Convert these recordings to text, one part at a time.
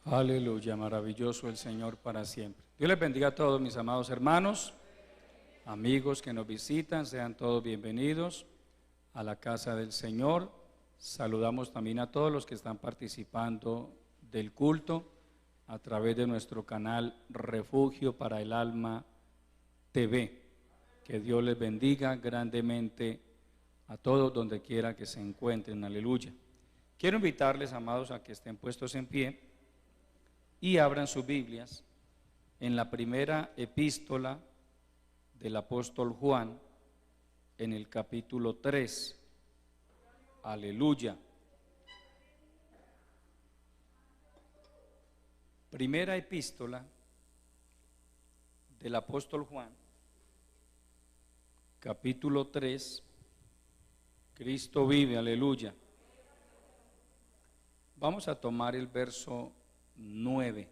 Aleluya, maravilloso el Señor para siempre. Dios les bendiga a todos mis amados hermanos, amigos que nos visitan, sean todos bienvenidos a la casa del Señor. Saludamos también a todos los que están participando del culto a través de nuestro canal Refugio para el Alma TV. Que Dios les bendiga grandemente a todos donde quiera que se encuentren. Aleluya. Quiero invitarles, amados, a que estén puestos en pie y abran sus Biblias en la primera epístola del apóstol Juan, en el capítulo 3. Aleluya. Primera epístola del apóstol Juan, capítulo 3. Cristo vive, aleluya. Vamos a tomar el verso 9.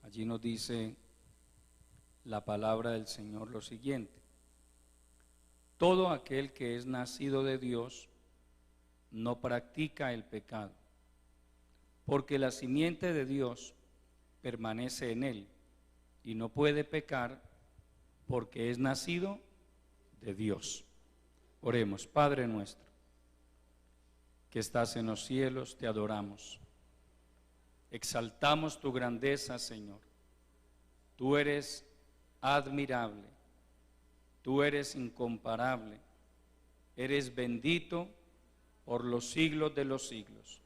Allí nos dice la palabra del Señor lo siguiente: todo aquel que es nacido de Dios no practica el pecado, porque la simiente de Dios permanece en él y no puede pecar porque es nacido de Dios. Oremos. Padre nuestro que estás en los cielos, te adoramos. Exaltamos tu grandeza, Señor. Tú eres admirable, tú eres incomparable, eres bendito por los siglos de los siglos.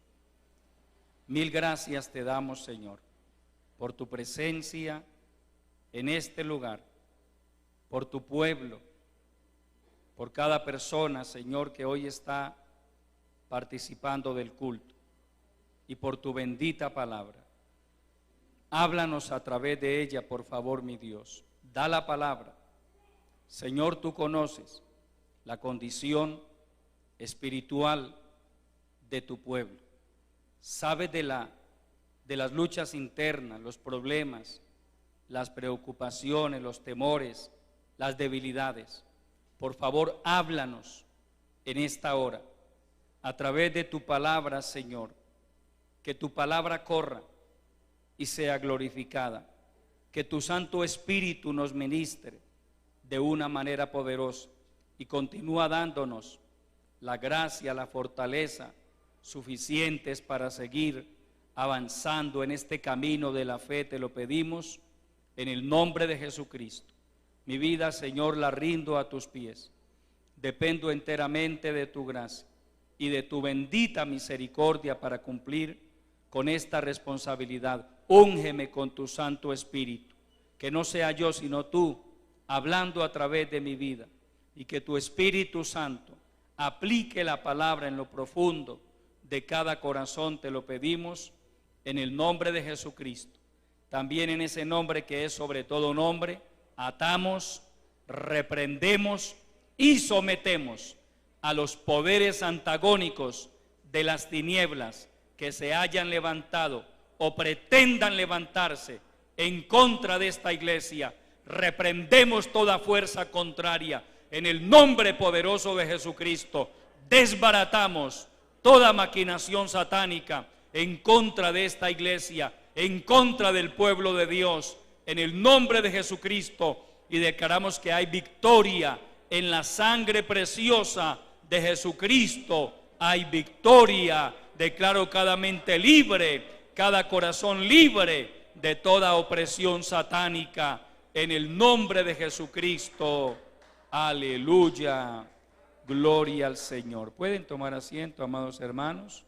Mil gracias te damos, Señor, por tu presencia en este lugar, por tu pueblo, por cada persona, Señor, que hoy está participando del culto, y por tu bendita palabra. Háblanos a través de ella, por favor, mi Dios. Da la palabra. Señor, tú conoces la condición espiritual de tu pueblo. Sabes de las luchas internas, los problemas, las preocupaciones, los temores, las debilidades. Por favor, háblanos en esta hora a través de tu palabra, Señor. Que tu palabra corra y sea glorificada. Que tu Santo Espíritu nos ministre de una manera poderosa y continúa dándonos la gracia, la fortaleza suficientes para seguir avanzando en este camino de la fe. Te lo pedimos en el nombre de Jesucristo. Mi vida, Señor, la rindo a tus pies. Dependo enteramente de tu gracia y de tu bendita misericordia para cumplir con esta responsabilidad. Úngeme con tu Santo Espíritu, que no sea yo sino tú hablando a través de mi vida, y que tu Espíritu Santo aplique la palabra en lo profundo de cada corazón. Te lo pedimos en el nombre de Jesucristo. También en ese nombre que es sobre todo nombre, atamos, reprendemos y sometemos a los poderes antagónicos de las tinieblas que se hayan levantado o pretendan levantarse en contra de esta iglesia. Reprendemos toda fuerza contraria en el nombre poderoso de Jesucristo. Desbaratamos toda maquinación satánica en contra de esta iglesia, en contra del pueblo de Dios, en el nombre de Jesucristo, y declaramos que hay victoria en la sangre preciosa de Jesucristo. Hay victoria. Declaro cada mente libre, cada corazón libre de toda opresión satánica en el nombre de Jesucristo. Aleluya. Gloria al Señor. Pueden tomar asiento, amados hermanos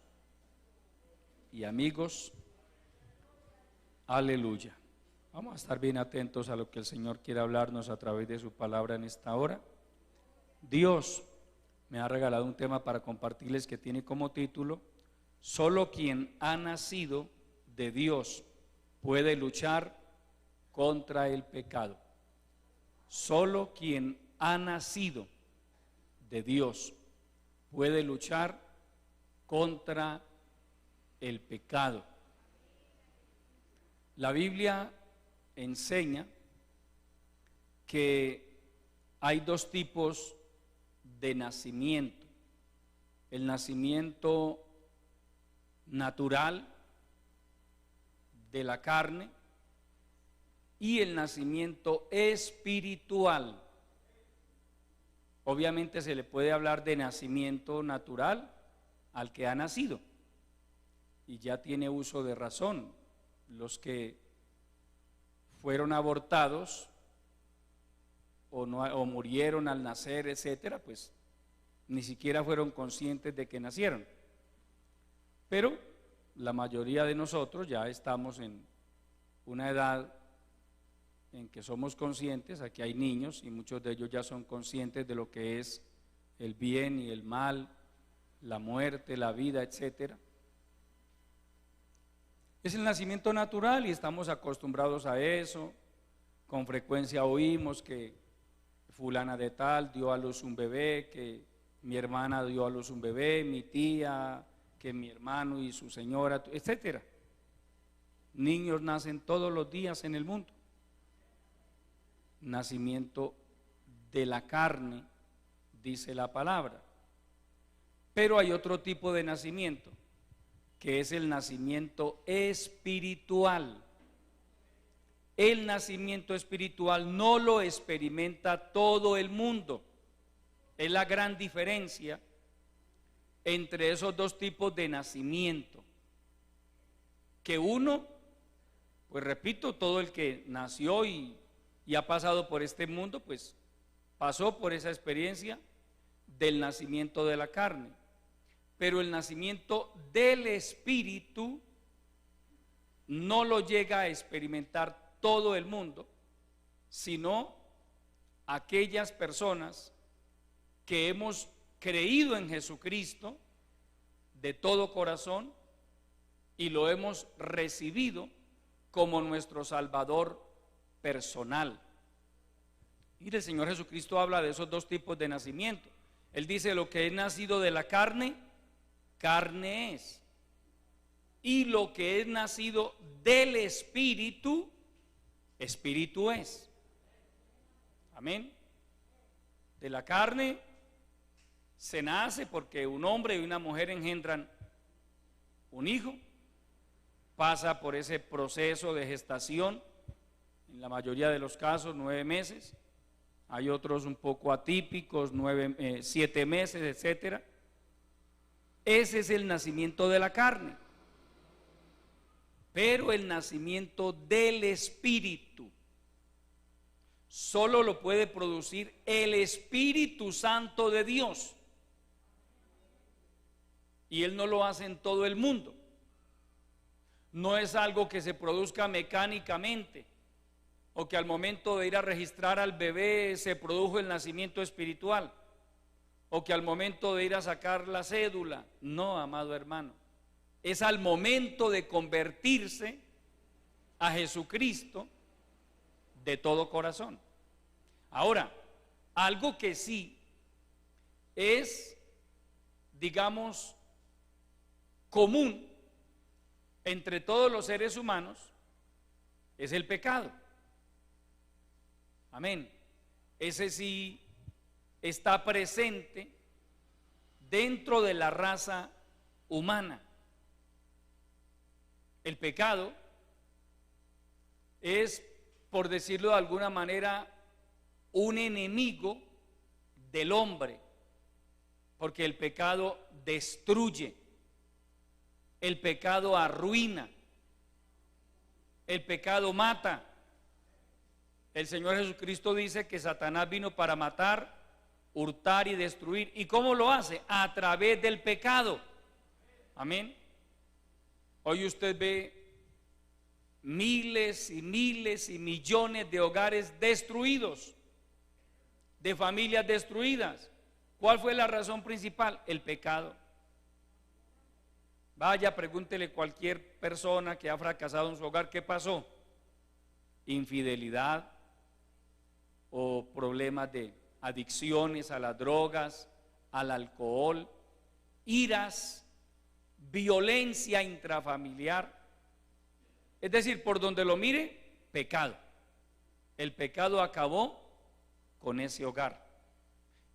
y amigos. Aleluya. Vamos a estar bien atentos a lo que el Señor quiere hablarnos a través de su palabra en esta hora. Dios me ha regalado un tema para compartirles que tiene como título: solo quien ha nacido de Dios puede luchar contra el pecado. Solo quien ha nacido de Dios puede luchar contra el pecado. La Biblia enseña que hay dos tipos de nacimiento: el nacimiento natural de la carne y el nacimiento espiritual. Obviamente se le puede hablar de nacimiento natural al que ha nacido y ya tiene uso de razón. Los que fueron abortados o murieron al nacer, etcétera, pues ni siquiera fueron conscientes de que nacieron. Pero la mayoría de nosotros ya estamos en una edad en que somos conscientes. Aquí hay niños y muchos de ellos ya son conscientes de lo que es el bien y el mal, la muerte, la vida, etcétera. Es el nacimiento natural y estamos acostumbrados a eso. Con frecuencia oímos que fulana de tal dio a luz un bebé, que mi hermana dio a luz un bebé, mi tía, que mi hermano y su señora, etcétera. Niños nacen todos los días en el mundo. Nacimiento de la carne, dice la palabra. Pero hay otro tipo de nacimiento, que es el nacimiento espiritual. El nacimiento espiritual no lo experimenta todo el mundo. Es la gran diferencia entre esos dos tipos de nacimiento. Que uno, pues repito, todo el que nació y ha pasado por este mundo, pues pasó por esa experiencia del nacimiento de la carne. Pero el nacimiento del espíritu no lo llega a experimentar todo el mundo, sino aquellas personas que hemos creído en Jesucristo de todo corazón y lo hemos recibido como nuestro Salvador personal. Y el Señor Jesucristo habla de esos dos tipos de nacimiento. Él dice: lo que es nacido de la carne, carne es. Y lo que es nacido del Espíritu, Espíritu es. Amén. De la carne se nace porque un hombre y una mujer engendran un hijo, pasa por ese proceso de gestación, en la mayoría de los casos 9 meses, hay otros un poco atípicos, 7 meses, etcétera. Ese es el nacimiento de la carne. Pero el nacimiento del Espíritu solo lo puede producir el Espíritu Santo de Dios. Y Él no lo hace en todo el mundo. No es algo que se produzca mecánicamente, o que al momento de ir a registrar al bebé se produjo el nacimiento espiritual, o que al momento de ir a sacar la cédula. No, amado hermano. Es al momento de convertirse a Jesucristo de todo corazón. Ahora, algo que sí es, digamos, común entre todos los seres humanos, es el pecado. Amén. Ese sí está presente dentro de la raza humana. El pecado es, por decirlo de alguna manera, un enemigo del hombre, porque el pecado destruye, el pecado arruina, el pecado mata. El Señor Jesucristo dice que Satanás vino para matar, hurtar y destruir. ¿Y cómo lo hace? A través del pecado. Amén. Hoy usted ve miles y miles y millones de hogares destruidos, de familias destruidas. ¿Cuál fue la razón principal? El pecado. Vaya, pregúntele a cualquier persona que ha fracasado en su hogar, ¿qué pasó? Infidelidad o problemas de adicciones a las drogas, al alcohol, iras, violencia intrafamiliar. Es decir, por donde lo mire, pecado. El pecado acabó con ese hogar.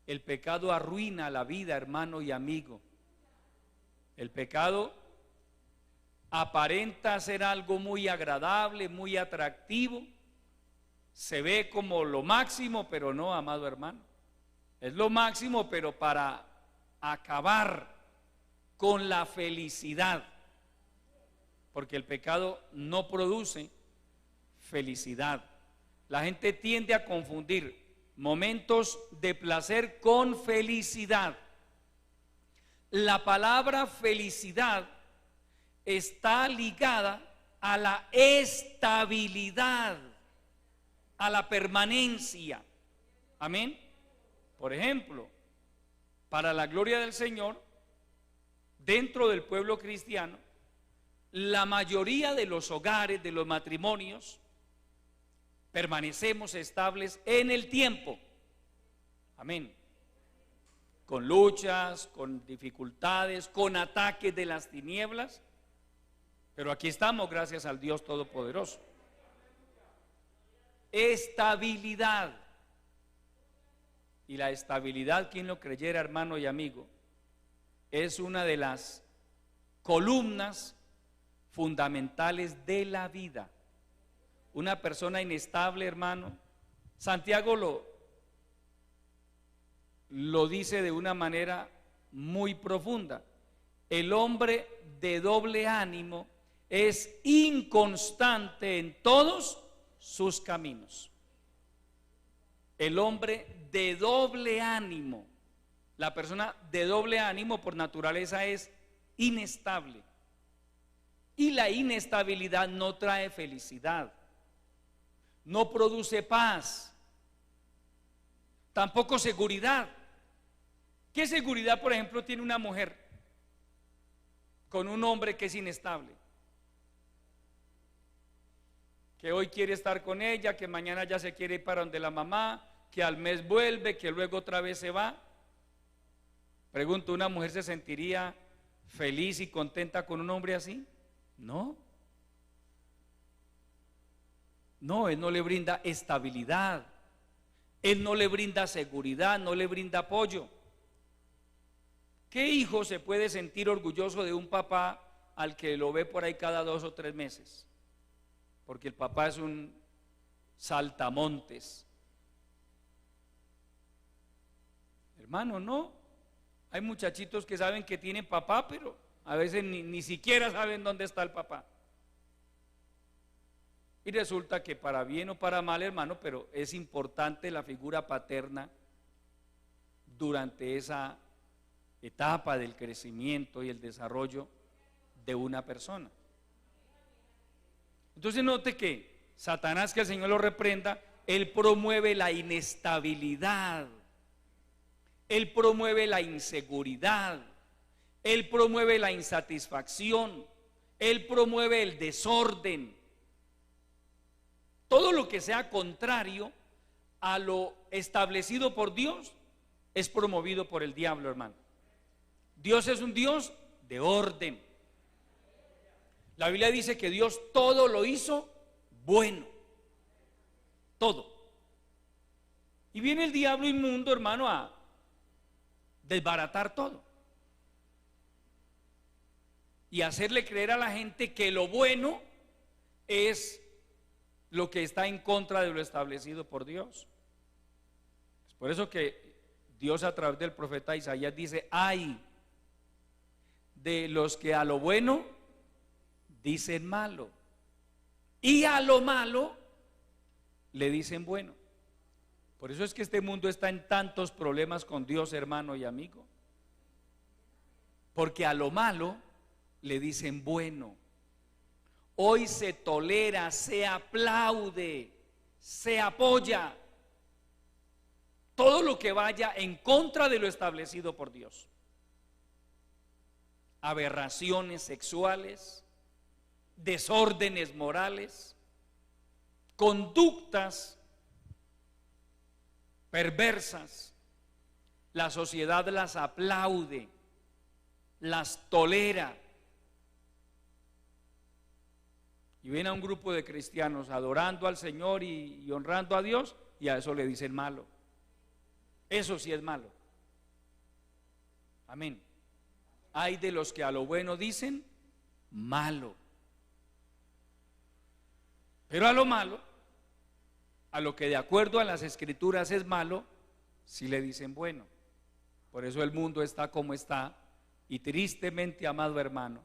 El pecado arruina la vida, hermano y amigo. El pecado aparenta ser algo muy agradable, muy atractivo, se ve como lo máximo, pero no, amado hermano, es lo máximo, pero para acabar con la felicidad, porque el pecado no produce felicidad. La gente tiende a confundir momentos de placer con felicidad. La palabra felicidad está ligada a la estabilidad, a la permanencia. Amén. Por ejemplo, para la gloria del Señor, dentro del pueblo cristiano, la mayoría de los hogares, de los matrimonios, permanecemos estables en el tiempo. Amén. Con luchas, con dificultades, con ataques de las tinieblas, pero aquí estamos gracias al Dios Todopoderoso. Estabilidad. Y la estabilidad, quien lo creyera, hermano y amigo, es una de las columnas fundamentales de la vida. Una persona inestable, hermano, Santiago lo dice de una manera muy profunda. El hombre de doble ánimo es inconstante en todos sus caminos. El hombre de doble ánimo, la persona de doble ánimo por naturaleza es inestable. Y la inestabilidad no trae felicidad, no produce paz, tampoco seguridad. ¿Qué seguridad, por ejemplo, tiene una mujer con un hombre que es inestable? Que hoy quiere estar con ella, que mañana ya se quiere ir para donde la mamá, que al mes vuelve, que luego otra vez se va. Pregunto, ¿una mujer se sentiría feliz y contenta con un hombre así? No. No, él no le brinda estabilidad, él no le brinda seguridad, no le brinda apoyo. ¿Qué hijo se puede sentir orgulloso de un papá al que lo ve por ahí cada 2 o 3 meses? Porque el papá es un saltamontes. Hermano, no. Hay muchachitos que saben que tienen papá, pero a veces ni siquiera saben dónde está el papá. Y resulta que para bien o para mal, hermano, pero es importante la figura paterna durante esa etapa del crecimiento y el desarrollo de una persona. Entonces note que Satanás, que el Señor lo reprenda, él promueve la inestabilidad, él promueve la inseguridad, él promueve la insatisfacción, él promueve el desorden. Todo lo que sea contrario a lo establecido por Dios es promovido por el diablo, hermano. Dios es un Dios de orden. La Biblia dice que Dios todo lo hizo bueno. Todo. Y viene el diablo inmundo, hermano, a desbaratar todo. Y hacerle creer a la gente que lo bueno es lo que está en contra de lo establecido por Dios. Es por eso que Dios a través del profeta Isaías dice: ay de los que a lo bueno dicen malo y a lo malo le dicen bueno. Por eso es que este mundo está en tantos problemas con Dios, hermano y amigo, porque a lo malo le dicen bueno. Hoy se tolera, se aplaude, se apoya todo lo que vaya en contra de lo establecido por Dios. Aberraciones sexuales, desórdenes morales, conductas perversas, la sociedad las aplaude, las tolera. Y ven a un grupo de cristianos adorando al Señor y honrando a Dios, y a eso le dicen malo. Eso sí es malo. Amén. Hay de los que a lo bueno dicen malo Pero a lo malo, a lo que de acuerdo a las escrituras es malo, sí le dicen bueno. Por eso el mundo está como está, y tristemente, amado hermano,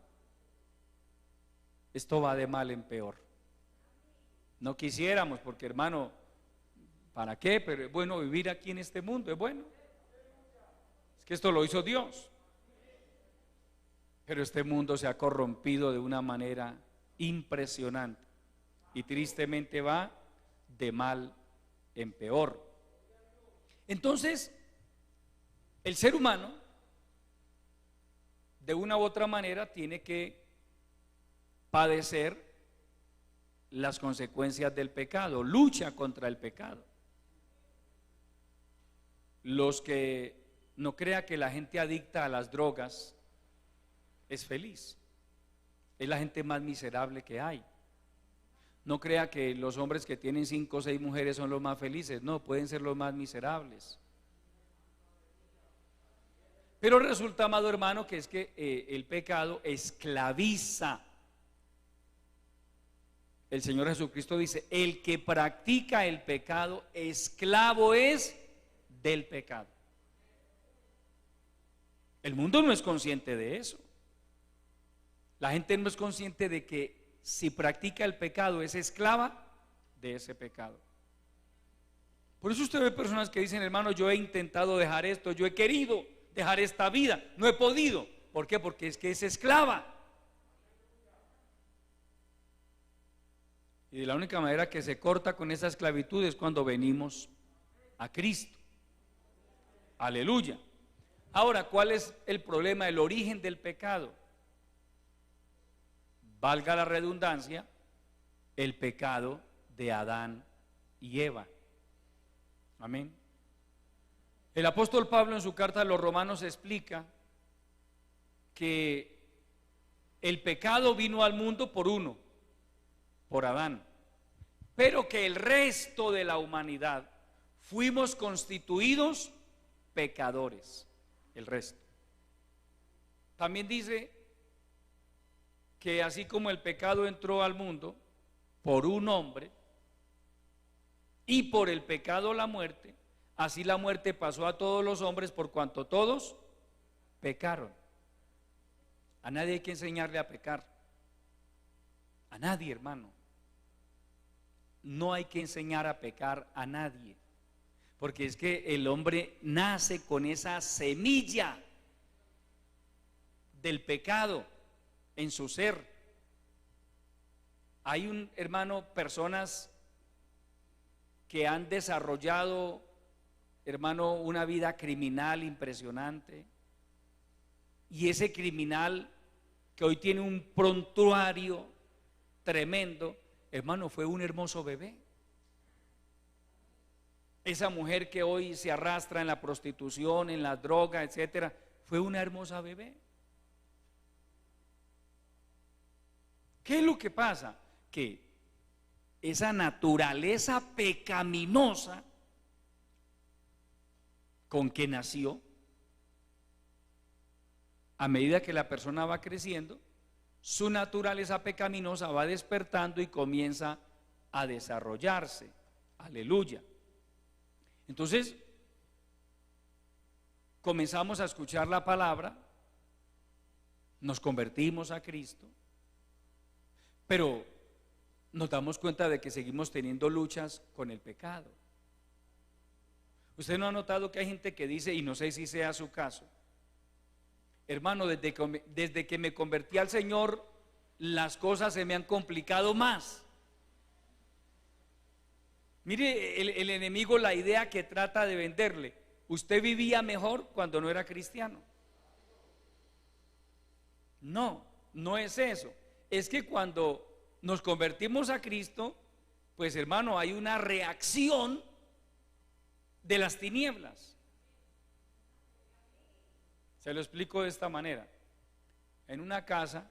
esto va de mal en peor. No quisiéramos, porque hermano, ¿para qué? Pero es bueno vivir aquí en este mundo, es bueno. Es que esto lo hizo Dios. Pero este mundo se ha corrompido de una manera impresionante y tristemente va de mal en peor. Entonces, el ser humano, de una u otra manera, tiene que padecer las consecuencias del pecado, lucha contra el pecado. Los que no crean que la gente adicta a las drogas es feliz, es la gente más miserable que hay. No crea que los hombres que tienen 5 o 6 mujeres son los más felices, no, pueden ser los más miserables. Pero resulta, amado hermano, que es que el pecado esclaviza. El Señor Jesucristo dice, el que practica el pecado, esclavo es del pecado. El mundo no es consciente de eso. La gente no es consciente de que si practica el pecado es esclava de ese pecado. Por eso usted ve personas que dicen, hermano, yo he intentado dejar esto, yo he querido dejar esta vida, no he podido. ¿Por qué? Porque es que es esclava. Y de la única manera que se corta con esa esclavitud es cuando venimos a Cristo. Aleluya. Ahora, ¿cuál es el problema, el origen del pecado? Valga la redundancia, el pecado de Adán y Eva. Amén. El apóstol Pablo en su carta a los Romanos explica que el pecado vino al mundo por uno, por Adán, pero que el resto de la humanidad fuimos constituidos pecadores, el resto. También dice que así como el pecado entró al mundo por un hombre y por el pecado la muerte, así la muerte pasó a todos los hombres por cuanto todos pecaron. A nadie hay que enseñarle a pecar. A nadie, hermano. No hay que enseñar a pecar a nadie. Porque es que el hombre nace con esa semilla del pecado en su ser. Hay hermano, personas que han desarrollado, hermano, una vida criminal impresionante. Y ese criminal que hoy tiene un prontuario tremendo, hermano, fue un hermoso bebé. Esa mujer que hoy se arrastra en la prostitución, en la droga, etcétera, fue una hermosa bebé. ¿Qué es lo que pasa? Que esa naturaleza pecaminosa con que nació, a medida que la persona va creciendo, su naturaleza pecaminosa va despertando y comienza a desarrollarse. Aleluya. Entonces, comenzamos a escuchar la palabra, nos convertimos a Cristo, pero nos damos cuenta de que seguimos teniendo luchas con el pecado. Usted no ha notado que hay gente que dice, y no sé si sea su caso, hermano, desde que me convertí al Señor, las cosas se me han complicado más. Mire el enemigo, la idea que trata de venderle: usted vivía mejor cuando no era cristiano. No, no es eso. Es que cuando nos convertimos a Cristo, pues hermano, hay una reacción de las tinieblas. Se lo explico de esta manera. En una casa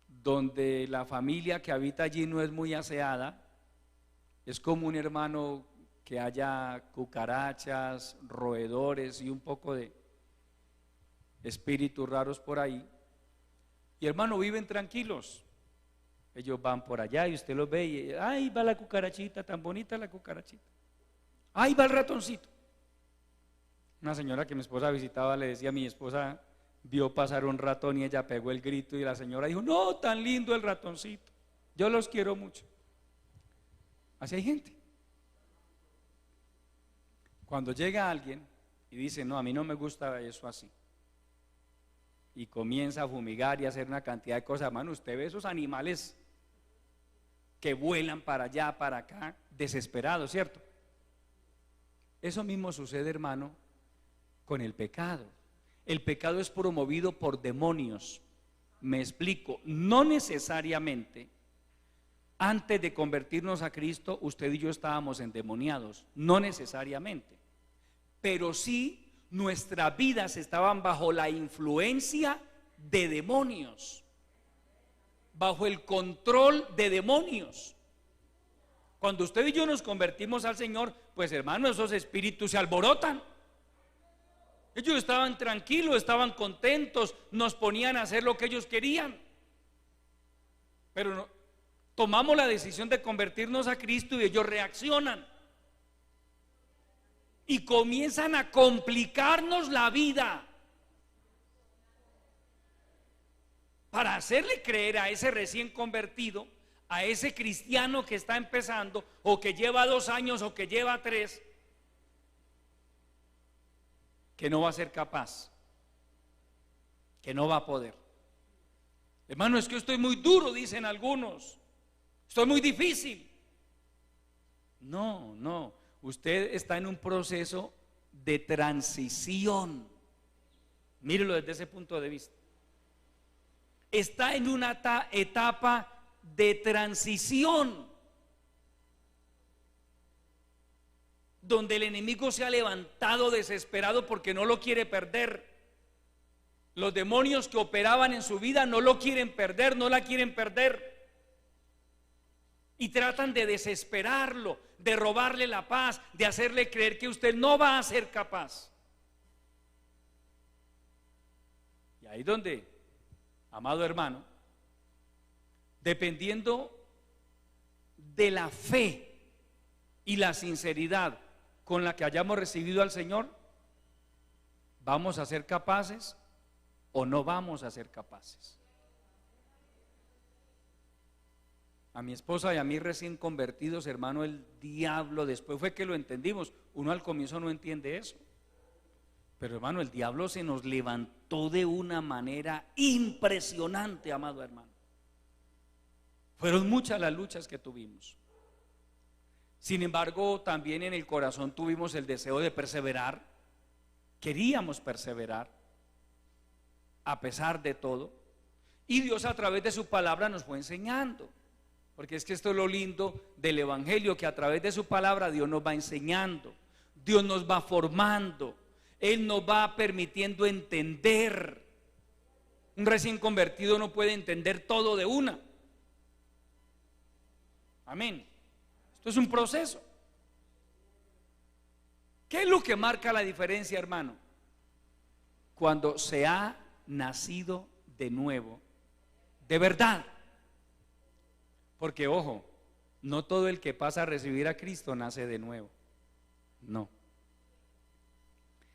donde la familia que habita allí no es muy aseada, es común, hermano, que haya cucarachas, roedores y un poco de espíritus raros por ahí. Y hermano, viven tranquilos. Ellos van por allá y usted los ve y ahí va la cucarachita, tan bonita la cucarachita. Ahí va el ratoncito. Una señora que mi esposa visitaba le decía: mi esposa vio pasar un ratón y ella pegó el grito, y la señora dijo: no, tan lindo el ratoncito, yo los quiero mucho. Así hay gente. Cuando llega alguien y dice: no, a mí no me gusta eso así, y comienza a fumigar y a hacer una cantidad de cosas, hermano, usted ve esos animales que vuelan para allá, para acá, desesperados, ¿cierto? Eso mismo sucede, hermano, con el pecado. El pecado es promovido por demonios. Me explico, no necesariamente antes de convertirnos a Cristo usted y yo estábamos endemoniados, no necesariamente, pero sí nuestras vidas estaban bajo la influencia de demonios, bajo el control de demonios. Cuando usted y yo nos convertimos al Señor, pues hermano, esos espíritus se alborotan. Ellos estaban tranquilos, estaban contentos, nos ponían a hacer lo que ellos querían. Pero no, tomamos la decisión de convertirnos a Cristo y ellos reaccionan y comienzan a complicarnos la vida para hacerle creer a ese recién convertido, a ese cristiano que está empezando, o que lleva 2 años o que lleva 3, que no va a ser capaz, que no va a poder. Hermano, es que estoy muy duro, dicen algunos, estoy muy difícil. No, no, usted está en un proceso de transición. Mírelo desde ese punto de vista. Está en una etapa de transición donde el enemigo se ha levantado desesperado porque no lo quiere perder. Los demonios que operaban en su vida no lo quieren perder, no la quieren perder, y tratan de desesperarlo, de robarle la paz, de hacerle creer que usted no va a ser capaz. Y ahí donde, amado hermano, dependiendo de la fe y la sinceridad con la que hayamos recibido al Señor, ¿vamos a ser capaces o no vamos a ser capaces? A mi esposa y a mí recién convertidos, hermano, el diablo, después fue que lo entendimos. Uno al comienzo no entiende eso, pero hermano, el diablo se nos levantó de una manera impresionante, amado hermano. Fueron muchas las luchas que tuvimos. Sin embargo, también en el corazón tuvimos el deseo de perseverar. Queríamos perseverar a pesar de todo, y Dios a través de su palabra nos fue enseñando, porque es que esto es lo lindo del evangelio, que a través de su palabra Dios nos va enseñando, Dios nos va formando, Él nos va permitiendo entender. Un recién convertido no puede entender todo de una. Amén. Esto es un proceso. ¿Qué es lo que marca la diferencia, hermano? Cuando se ha nacido de nuevo, de verdad. Porque ojo, no todo el que pasa a recibir a Cristo nace de nuevo. No.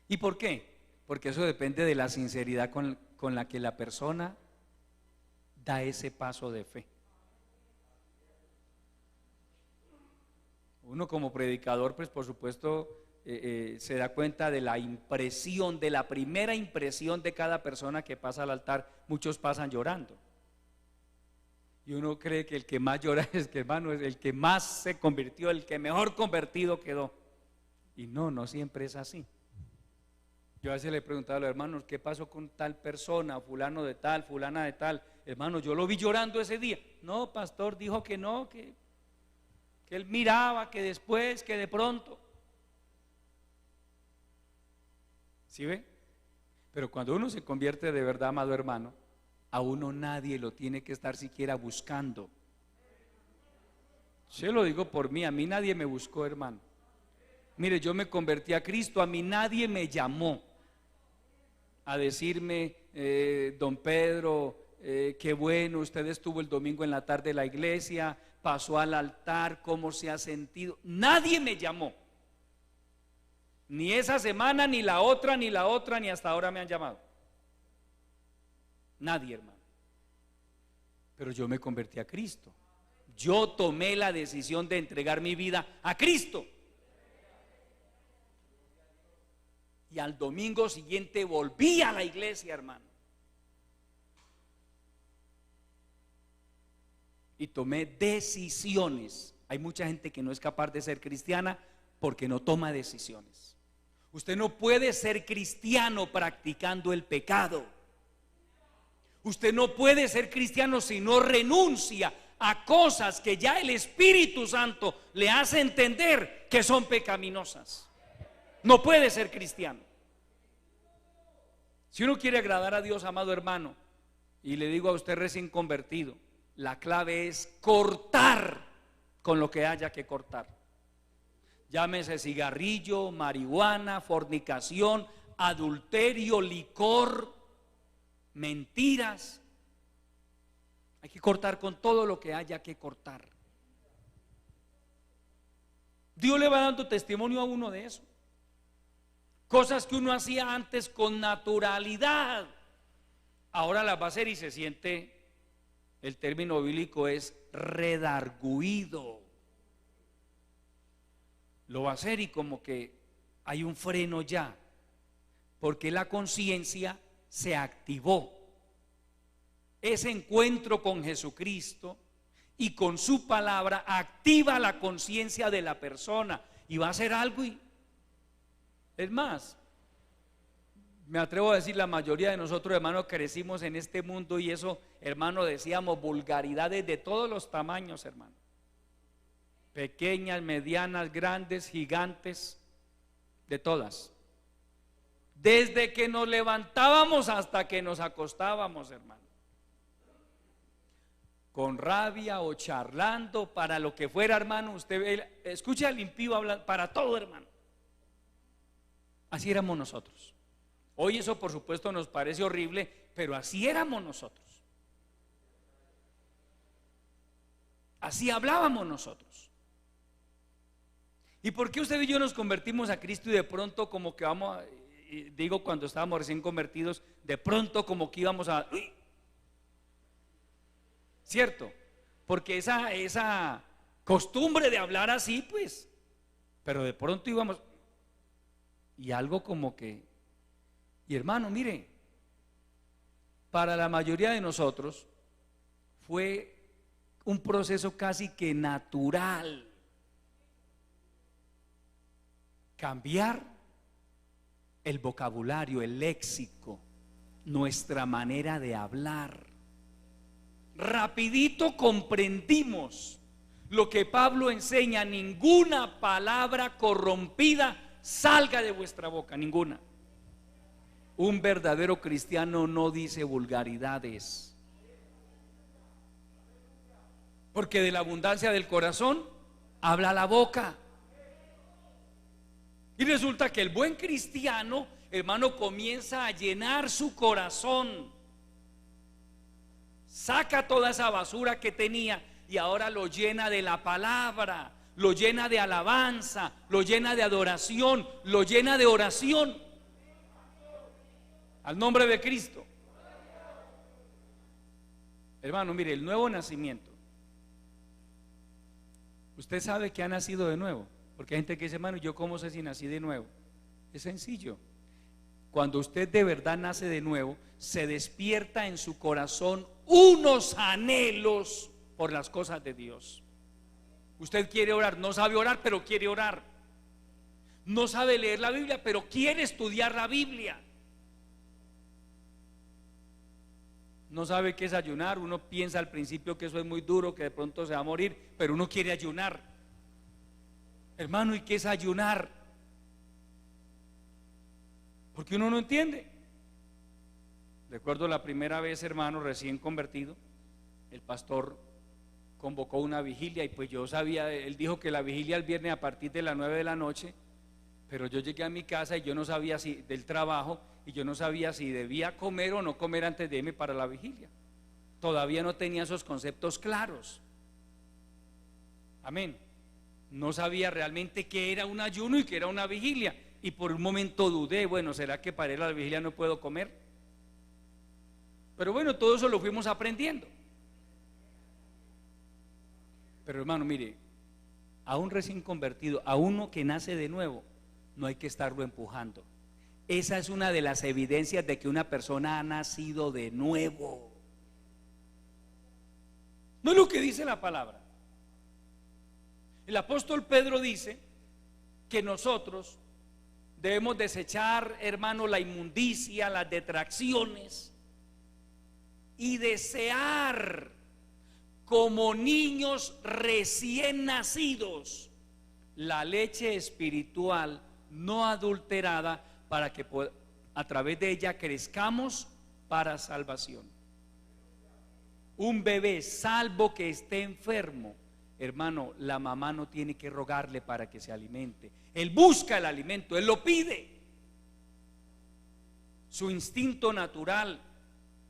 ¿Y por qué? Porque eso depende de la sinceridad con la que la persona da ese paso de fe. Uno como predicador, pues por supuesto se da cuenta de la impresión, de la primera impresión de cada persona que pasa al altar. Muchos pasan llorando, y uno cree que el que más llora es que, hermano, es el que más se convirtió, el que mejor convertido quedó. Y no, no siempre es así. Yo a veces le he preguntado a los hermanos: ¿qué pasó con tal persona, fulano de tal, fulana de tal? Hermano, yo lo vi llorando ese día. No, pastor, dijo que no, que él miraba, que después, que de pronto. ¿Sí ve? Pero cuando uno se convierte de verdad, amado hermano, a uno nadie lo tiene que estar siquiera buscando. Yo lo digo por mí, a mí nadie me buscó, hermano. Mire, yo me convertí a Cristo, a mí nadie me llamó a decirme: don Pedro, qué bueno, usted estuvo el domingo en la tarde en la iglesia, pasó al altar, cómo se ha sentido. Nadie me llamó, ni esa semana, ni la otra, ni la otra, ni hasta ahora me han llamado. Nadie, hermano. Pero yo me convertí a Cristo. Yo tomé la decisión de entregar mi vida a Cristo. Y al domingo siguiente volví a la iglesia, hermano. Y tomé decisiones. Hay mucha gente que no es capaz de ser cristiana porque no toma decisiones. Usted no puede ser cristiano practicando el pecado. Usted no puede ser cristiano si no renuncia a cosas que ya el Espíritu Santo le hace entender que son pecaminosas. No puede ser cristiano. Si uno quiere agradar a Dios, amado hermano, y le digo a usted recién convertido, la clave es cortar con lo que haya que cortar. Llámese cigarrillo, marihuana, fornicación, adulterio, licor, mentiras. Hay que cortar con todo lo que haya que cortar. Dios le va dando testimonio a uno de eso. Cosas que uno hacía antes con naturalidad, ahora las va a hacer y se siente, el término bíblico es redarguido. Lo va a hacer y como que hay un freno ya, porque la conciencia se activó. Ese encuentro con Jesucristo y con su palabra activa la conciencia de la persona y va a hacer algo. Y es más, me atrevo a decir, la mayoría de nosotros, hermanos, crecimos en este mundo y eso, hermano, decíamos vulgaridades de todos los tamaños, hermano. Pequeñas, medianas, grandes, gigantes, de todas. Desde que nos levantábamos hasta que nos acostábamos, hermano. Con rabia o charlando, para lo que fuera, hermano. Usted escucha al impío hablar, para todo, hermano. Así éramos nosotros. Hoy eso por supuesto nos parece horrible, pero así éramos nosotros. Así hablábamos nosotros. ¿Y por qué usted y yo nos convertimos a Cristo y de pronto como que vamos, digo cuando estábamos recién convertidos, de pronto como que íbamos a... ¡Uy! ¿Cierto? Porque esa costumbre de hablar así, pues, pero de pronto íbamos... Y algo como que... Y hermano, mire, para la mayoría de nosotros fue un proceso casi que natural cambiar el vocabulario, el léxico, nuestra manera de hablar. Rapidito comprendimos lo que Pablo enseña: ninguna palabra corrompida salga de vuestra boca, ninguna. Un verdadero cristiano no dice vulgaridades, porque de la abundancia del corazón habla la boca. Y resulta que el buen cristiano, hermano, comienza a llenar su corazón, saca toda esa basura que tenía y ahora lo llena de la palabra, lo llena de alabanza, lo llena de adoración, lo llena de oración al nombre de Cristo. Hermano, mire, el nuevo nacimiento, usted sabe que ha nacido de nuevo, porque hay gente que dice, hermano, ¿yo cómo sé si nací de nuevo? Es sencillo. Cuando usted de verdad nace de nuevo, se despierta en su corazón unos anhelos por las cosas de Dios. Usted quiere orar, no sabe orar, pero quiere orar. No sabe leer la Biblia, pero quiere estudiar la Biblia. No sabe qué es ayunar. Uno piensa al principio que eso es muy duro, que de pronto se va a morir, pero uno quiere ayunar. Hermano, ¿y qué es ayunar? Porque uno no entiende. Recuerdo la primera vez, hermano, recién convertido, el pastor convocó una vigilia y pues yo sabía, él dijo que la vigilia el viernes a partir de las 9 de la noche, pero yo llegué a mi casa y yo no sabía si del trabajo, y yo no sabía si debía comer o no comer antes de irme para la vigilia. todavía no tenía esos conceptos claros. Amén. No sabía realmente qué era un ayuno y qué era una vigilia. Y por un momento dudé, bueno, ¿será que para ir a la vigilia no puedo comer? Pero bueno, todo eso lo fuimos aprendiendo. Pero hermano, mire, a un recién convertido, a uno que nace de nuevo, no hay que estarlo empujando. Esa es una de las evidencias de que una persona ha nacido de nuevo. No es lo que dice la palabra. El apóstol Pedro dice que nosotros debemos desechar, hermano, la inmundicia, las detracciones y desear como niños recién nacidos la leche espiritual no adulterada, para que a través de ella crezcamos para salvación. Un bebé, salvo que esté enfermo, hermano, la mamá no tiene que rogarle para que se alimente. Él busca el alimento, él lo pide. Su instinto natural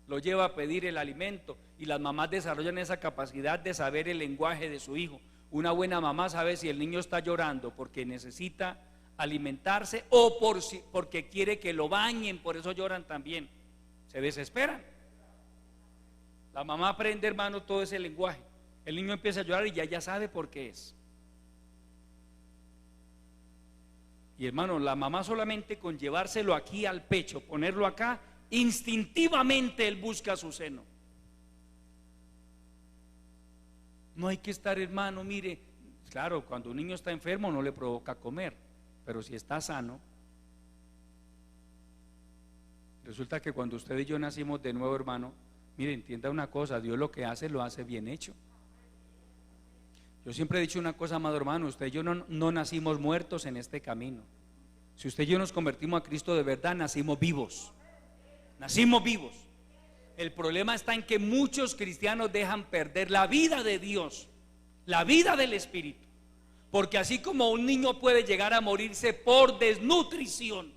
lo lleva a pedir el alimento, y las mamás desarrollan esa capacidad de saber el lenguaje de su hijo. Una buena mamá sabe si el niño está llorando porque necesita alimentarse o porque quiere que lo bañen, por eso lloran también. Se desesperan. La mamá aprende, hermano, todo ese lenguaje. El niño empieza a llorar y ya sabe por qué es. Y hermano, la mamá solamente con llevárselo aquí al pecho, ponerlo acá, instintivamente él busca su seno. No hay que estar, hermano, mire, claro, cuando un niño está enfermo no le provoca comer, pero si está sano, resulta que cuando usted y yo nacimos de nuevo, hermano, mire, entienda una cosa, Dios lo que hace, lo hace bien hecho. Yo siempre he dicho una cosa, amado hermano, usted y yo no nacimos muertos en este camino. Si usted y yo nos convertimos a Cristo de verdad, nacimos vivos. Nacimos vivos. El problema está en que muchos cristianos dejan perder la vida de Dios, la vida del Espíritu. Porque así como un niño puede llegar a morirse por desnutrición,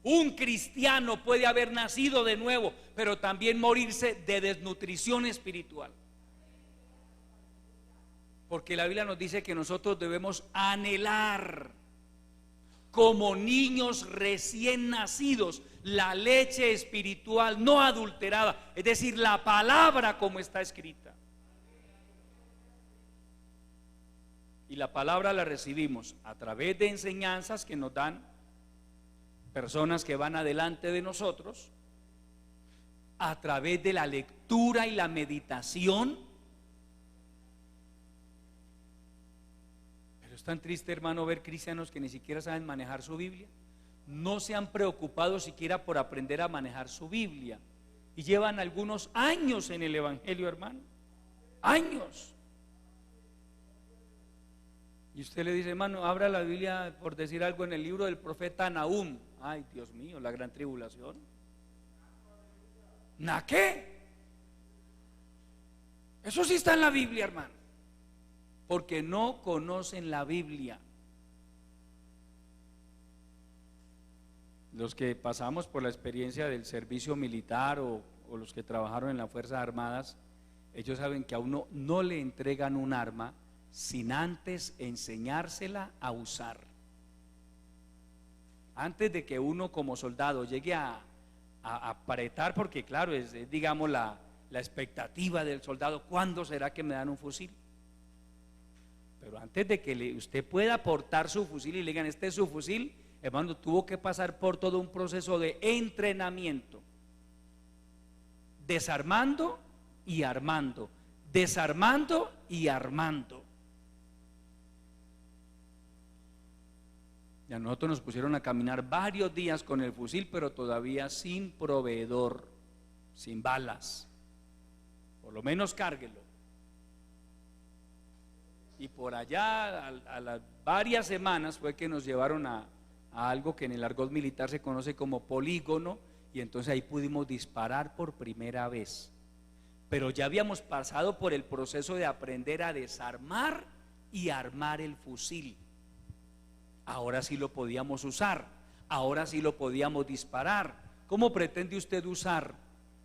un cristiano puede haber nacido de nuevo, pero también morirse de desnutrición espiritual. Porque la Biblia nos dice que nosotros debemos anhelar como niños recién nacidos la leche espiritual no adulterada, es decir, la palabra como está escrita. Y la palabra la recibimos a través de enseñanzas que nos dan personas que van adelante de nosotros, a través de la lectura y la meditación. Pero es tan triste, hermano, ver cristianos que ni siquiera saben manejar su Biblia. No se han preocupado siquiera por aprender a manejar su Biblia, y llevan algunos años en el Evangelio, hermano, años. Y usted le dice, hermano, abra la Biblia, por decir algo, en el libro del profeta Nahum. Ay, Dios mío, la gran tribulación. ¿Na qué? Eso sí está en la Biblia, hermano. Porque no conocen la Biblia. Los que pasamos por la experiencia del servicio militar o los que trabajaron en las Fuerzas Armadas, ellos saben que a uno no le entregan un arma sin antes enseñársela a usar. Antes de que uno como soldado llegue a apretar, porque claro, es digamos la expectativa del soldado, ¿cuándo será que me dan un fusil? Pero antes de que usted pueda portar su fusil y le digan, este es su fusil, hermano, tuvo que pasar por todo un proceso de entrenamiento, desarmando y armando, desarmando y armando. Y a nosotros nos pusieron a caminar varios días con el fusil, pero todavía sin proveedor, sin balas. Por lo menos cárguelo. Y por allá a las varias semanas fue que nos llevaron a algo que en el argot militar se conoce como polígono, y entonces ahí pudimos disparar por primera vez. Pero ya habíamos pasado por el proceso de aprender a desarmar y armar el fusil. Ahora sí lo podíamos usar, ahora sí lo podíamos disparar. ¿Cómo pretende usted usar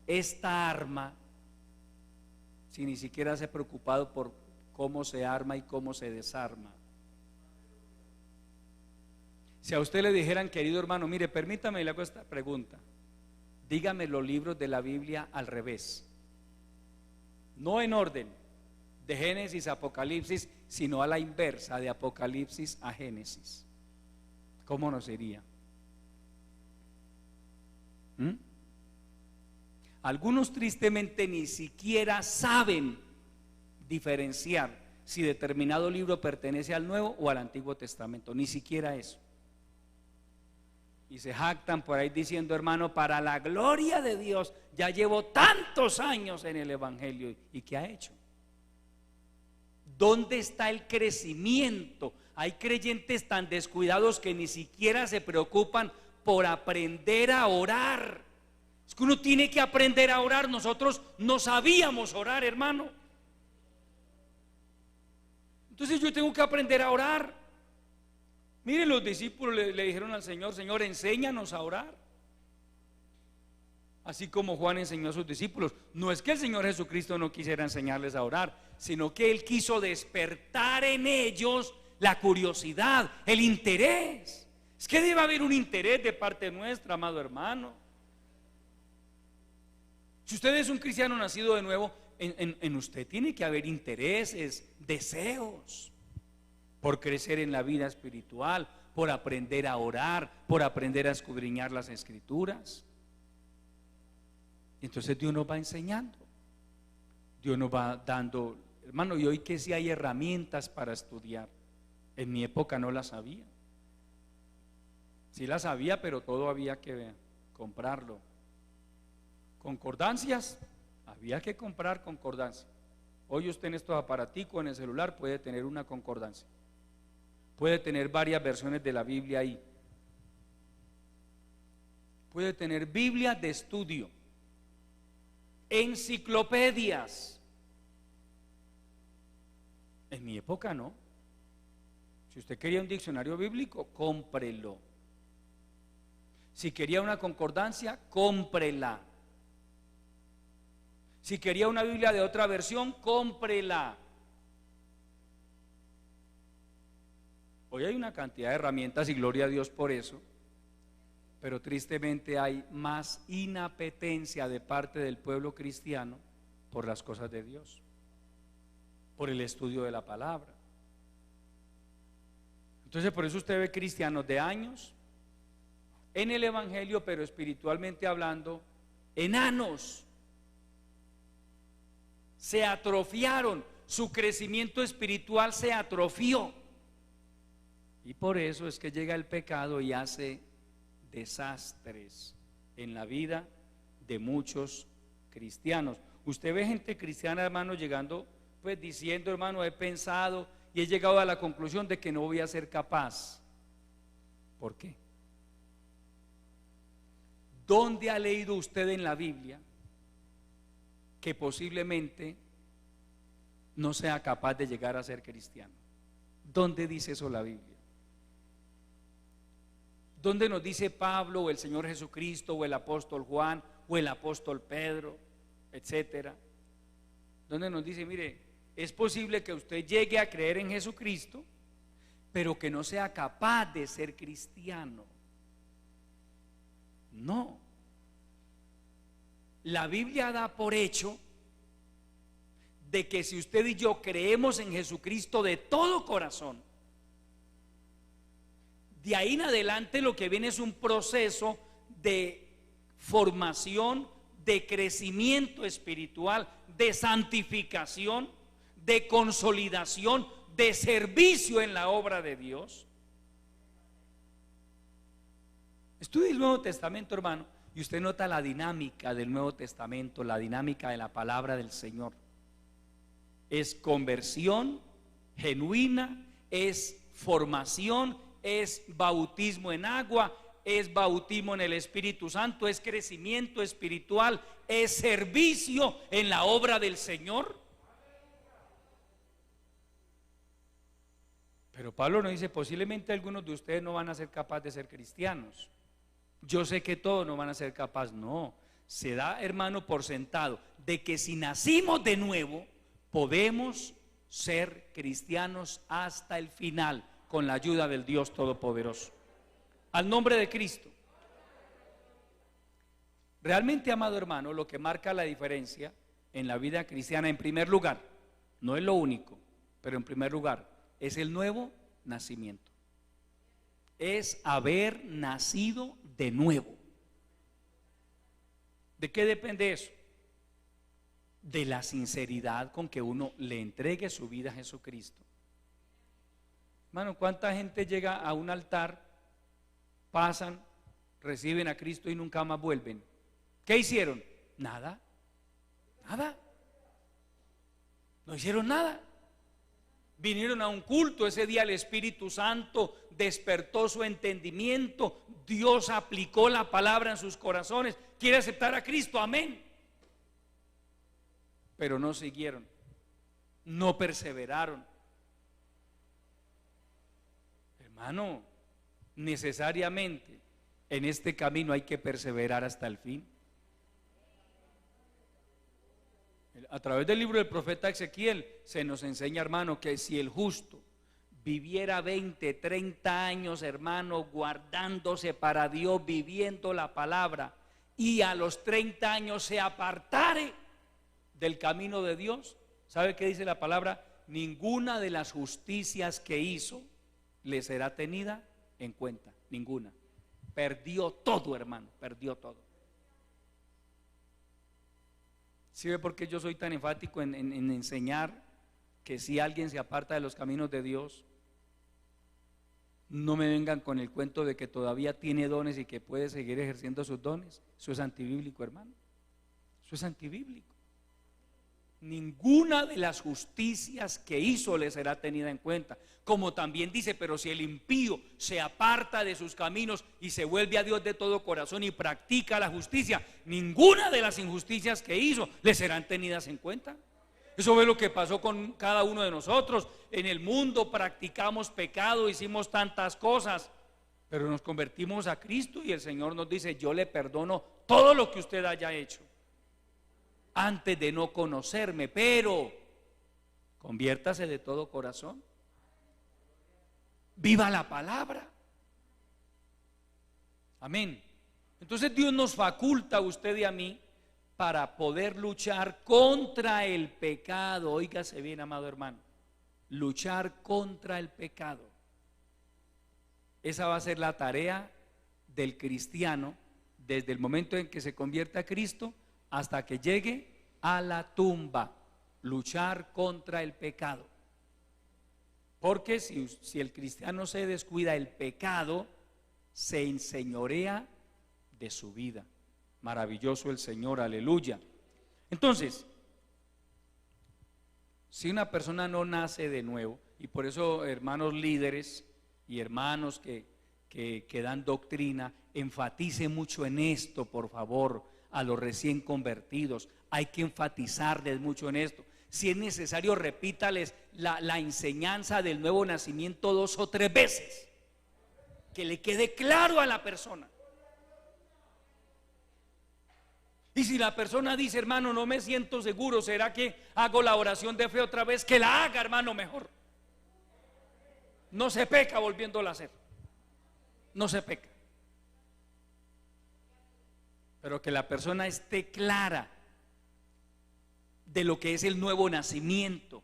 esta arma si ni siquiera se ha preocupado por cómo se arma y cómo se desarma? Si a usted le dijeran, querido hermano, mire, permítame, le hago esta pregunta, dígame los libros de la Biblia al revés, no en orden de Génesis a Apocalipsis, sino a la inversa, de Apocalipsis a Génesis, ¿cómo nos iría? Algunos tristemente ni siquiera saben diferenciar si determinado libro pertenece al Nuevo o al Antiguo Testamento, ni siquiera eso. Y se jactan por ahí diciendo, hermano, para la gloria de Dios, ya llevo tantos años en el Evangelio. ¿Y qué ha hecho? ¿Dónde está el crecimiento? Hay creyentes tan descuidados que ni siquiera se preocupan por aprender a orar. Es que uno tiene que aprender a orar. Nosotros no sabíamos orar, hermano. Entonces yo tengo que aprender a orar. Miren, los discípulos le dijeron al Señor, Señor, enséñanos a orar. Así como Juan enseñó a sus discípulos. No es que el Señor Jesucristo no quisiera enseñarles a orar, sino que Él quiso despertar en ellos la curiosidad, el interés. Es que debe haber un interés de parte nuestra, amado hermano. Si usted es un cristiano nacido de nuevo, en usted tiene que haber intereses, deseos por crecer en la vida espiritual, por aprender a orar, por aprender a escudriñar las Escrituras. Entonces Dios nos va enseñando, Dios nos va dando, hermano, y hoy que sí hay herramientas para estudiar. En mi época no las había. Sí las había, pero todo había que comprarlo. Concordancias, había que comprar concordancia. Hoy usted en estos aparaticos, en el celular, puede tener una concordancia. Puede tener varias versiones de la Biblia ahí. Puede tener Biblia de estudio, enciclopedias. En mi época no. Si usted quería un diccionario bíblico, cómprelo. Si quería una concordancia, cómprela. Si quería una Biblia de otra versión, cómprela. Hoy hay una cantidad de herramientas y gloria a Dios por eso, pero tristemente hay más inapetencia de parte del pueblo cristiano por las cosas de Dios, por el estudio de la palabra. Entonces por eso usted ve cristianos de años en el Evangelio, pero espiritualmente hablando, enanos. Se atrofiaron, su crecimiento espiritual se atrofió. Y por eso es que llega el pecado y hace desastres en la vida de muchos cristianos. Usted ve gente cristiana, hermano, llegando, pues diciendo, hermano, he pensado y he llegado a la conclusión de que no voy a ser capaz. ¿Por qué? ¿Dónde ha leído usted en la Biblia que posiblemente no sea capaz de llegar a ser cristiano? ¿Dónde dice eso la Biblia? ¿Dónde nos dice Pablo o el Señor Jesucristo o el apóstol Juan o el apóstol Pedro, etcétera? ¿Dónde nos dice, mire, es posible que usted llegue a creer en Jesucristo, pero que no sea capaz de ser cristiano? No. La Biblia da por hecho de que si usted y yo creemos en Jesucristo de todo corazón, de ahí en adelante lo que viene es un proceso de formación, de crecimiento espiritual, de santificación, de consolidación, de servicio en la obra de Dios. Estudie el Nuevo Testamento, hermano, y usted nota la dinámica del Nuevo Testamento, la dinámica de la palabra del Señor. Es conversión genuina, es formación, es bautismo en agua, es bautismo en el Espíritu Santo, es crecimiento espiritual, es servicio en la obra del Señor. Pero Pablo nos dice, posiblemente algunos de ustedes no van a ser capaces de ser cristianos. Yo sé que todos no van a ser capaces, no. se da, hermano, por sentado de que si nacimos de nuevo, podemos ser cristianos hasta el final, con la ayuda del Dios Todopoderoso. Al nombre de Cristo. Realmente, amado hermano, lo que marca la diferencia en la vida cristiana, en primer lugar, no es lo único, pero en primer lugar, es el nuevo nacimiento. Es haber nacido de nuevo. ¿De qué depende eso? De la sinceridad con que uno le entregue su vida a Jesucristo. Hermano, ¿cuánta gente llega a un altar, pasan, reciben a Cristo y nunca más vuelven? ¿Qué hicieron? Nada, nada. No hicieron nada. Vinieron a un culto, ese día el Espíritu Santo despertó su entendimiento, Dios aplicó la palabra en sus corazones. ¿Quiere aceptar a Cristo? Amén. Pero no siguieron, no perseveraron. Hermano, necesariamente en este camino hay que perseverar hasta el fin. A través del libro del profeta Ezequiel se nos enseña, hermano, que si el justo viviera 20, 30 años, hermano, guardándose para Dios, viviendo la palabra, y a los 30 años se apartare del camino de Dios, ¿sabe qué dice la palabra? Ninguna de las justicias que hizo le será tenida en cuenta, ninguna. Perdió todo, hermano, perdió todo. ¿Sí ve por qué yo soy tan enfático en enseñar que si alguien se aparta de los caminos de Dios, no me vengan con el cuento de que todavía tiene dones y que puede seguir ejerciendo sus dones? Eso es antibíblico, hermano. Eso es antibíblico. Ninguna de las justicias que hizo le será tenida en cuenta. Como también dice, pero si el impío se aparta de sus caminos y se vuelve a Dios de todo corazón y practica la justicia, ninguna de las injusticias que hizo le serán tenidas en cuenta. Eso es lo que pasó con cada uno de nosotros. En el mundo practicamos pecado, hicimos tantas cosas, pero nos convertimos a Cristo y el Señor nos dice: yo le perdono todo lo que usted haya hecho antes de no conocerme, pero conviértase de todo corazón, viva la palabra. Amén. Entonces Dios nos faculta a usted y a mí para poder luchar contra el pecado. Óigase bien, amado hermano, luchar contra el pecado. Esa va a ser la tarea del cristiano desde el momento en que se convierte a Cristo hasta que llegue a la tumba. Luchar contra el pecado. Porque si el cristiano se descuida, el pecado se enseñorea de su vida. Maravilloso el Señor, aleluya. Entonces, si una persona no nace de nuevo, y por eso, hermanos líderes y hermanos que dan doctrina, enfatice mucho en esto, por favor, a los recién convertidos. Hay que enfatizarles mucho en esto. Si es necesario, repítales la enseñanza del nuevo nacimiento 2 o 3 veces, que le quede claro a la persona. Y si la persona dice: hermano, no me siento seguro, ¿será que hago la oración de fe otra vez? Que la haga, hermano, mejor. No se peca volviéndola a hacer. No se peca. Pero que la persona esté clara de lo que es el nuevo nacimiento,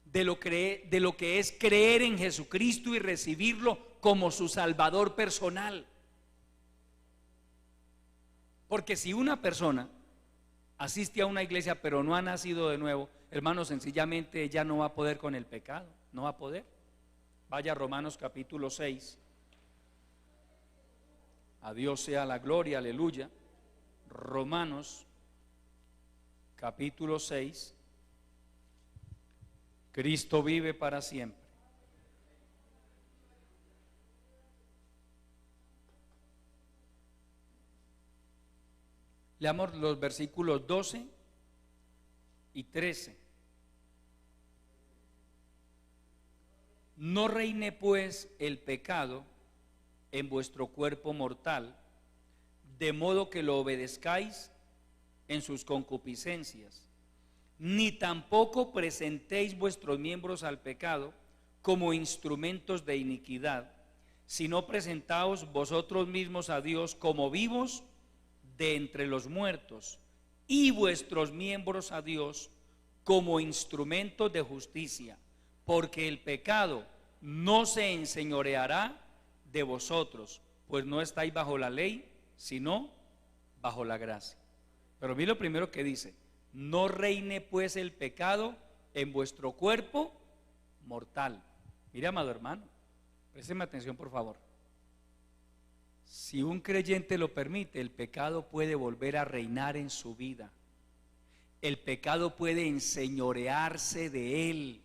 de lo que es creer en Jesucristo y recibirlo como su Salvador personal. Porque si una persona asiste a una iglesia pero no ha nacido de nuevo, hermano, sencillamente ella no va a poder con el pecado, no va a poder. Vaya a Romanos capítulo 6. A Dios sea la gloria, aleluya. Romanos capítulo 6. Cristo vive para siempre. Leamos los versículos 12 y 13. No reine pues el pecado en vuestro cuerpo mortal, de modo que lo obedezcáis en sus concupiscencias, ni tampoco presentéis vuestros miembros al pecado como instrumentos de iniquidad, sino presentaos vosotros mismos a Dios como vivos de entre los muertos, y vuestros miembros a Dios como instrumentos de justicia, porque el pecado no se enseñoreará de vosotros, pues no estáis bajo la ley, sino bajo la gracia. Pero mira lo primero que dice: no reine pues el pecado en vuestro cuerpo mortal. Mira, amado hermano, présteme atención por favor. Si un creyente lo permite, el pecado puede volver a reinar en su vida. El pecado puede enseñorearse de él.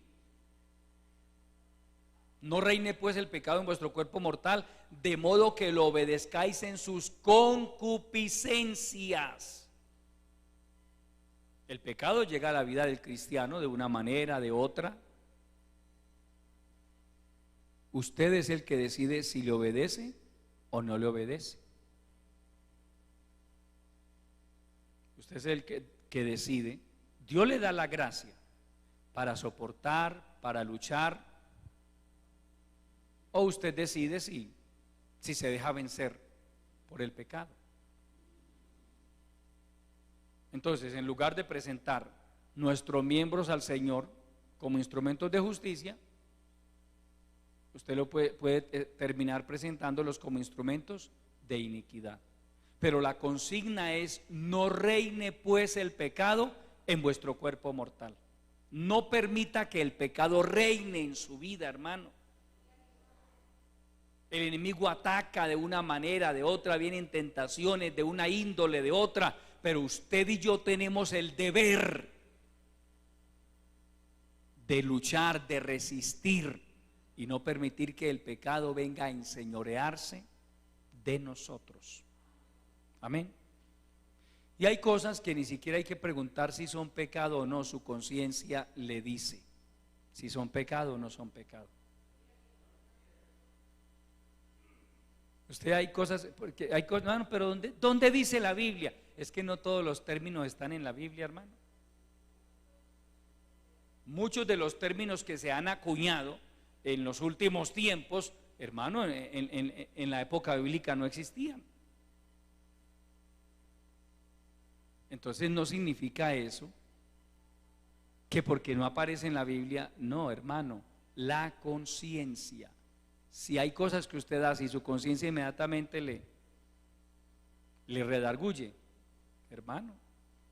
No reine pues el pecado en vuestro cuerpo mortal, de modo que lo obedezcáis en sus concupiscencias. El pecado llega a la vida del cristiano de una manera, de otra. Usted es el que decide si le obedece o no le obedece. Usted es el que decide. Dios le da la gracia para soportar, para luchar, o usted decide si se deja vencer por el pecado. Entonces, en lugar de presentar nuestros miembros al Señor como instrumentos de justicia, usted lo puede terminar presentándolos como instrumentos de iniquidad. Pero la consigna es: no reine pues el pecado en vuestro cuerpo mortal. No permita que el pecado reine en su vida, hermano. El enemigo ataca de una manera, de otra, vienen tentaciones de una índole, de otra, pero usted y yo tenemos el deber de luchar, de resistir y no permitir que el pecado venga a enseñorearse de nosotros. Amén. Y hay cosas que ni siquiera hay que preguntar si son pecado o no, su conciencia le dice si son pecado o no son pecado. Usted hay cosas, porque hay cosas, hermano, pero ¿dónde dice la Biblia? Es que no todos los términos están en la Biblia, hermano. Muchos de los términos que se han acuñado en los últimos tiempos, hermano, en la época bíblica no existían. Entonces no significa eso que porque no aparece en la Biblia, no, hermano, la conciencia. Si hay cosas que usted hace y su conciencia inmediatamente le redarguye, hermano.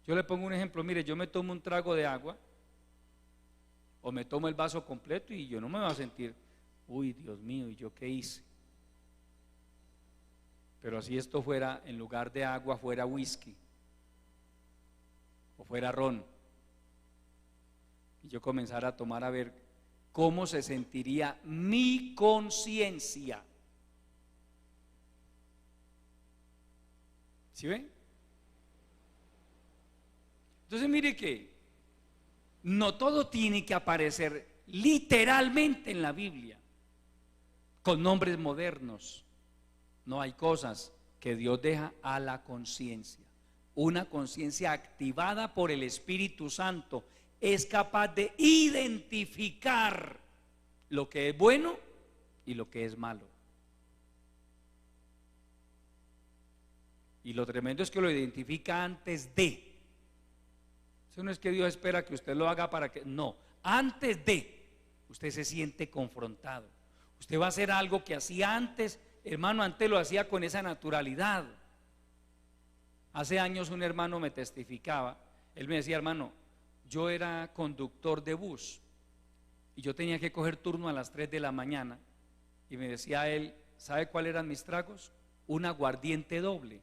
Yo le pongo un ejemplo: mire, yo me tomo un trago de agua o me tomo el vaso completo y yo no me voy a sentir, uy, Dios mío, ¿y yo qué hice? Pero si esto fuera, en lugar de agua, fuera whisky o fuera ron, y yo comenzara a tomar, a ver cómo se sentiría mi conciencia. ¿Sí ven? Entonces mire que no todo tiene que aparecer literalmente en la Biblia con nombres modernos. No, hay cosas que Dios deja a la conciencia. Una conciencia activada por el Espíritu Santo es capaz de identificar lo que es bueno y lo que es malo. Y lo tremendo es que lo identifica antes de. Eso no es que Dios espera que usted lo haga para que, no, antes de usted se siente confrontado. Usted va a hacer algo que hacía antes, hermano, antes lo hacía con esa naturalidad. Hace años un hermano me testificaba, él me decía: hermano, yo era conductor de bus y yo tenía que coger turno a las 3 de la mañana, y me decía él: ¿sabe cuáles eran mis tragos? Un aguardiente doble.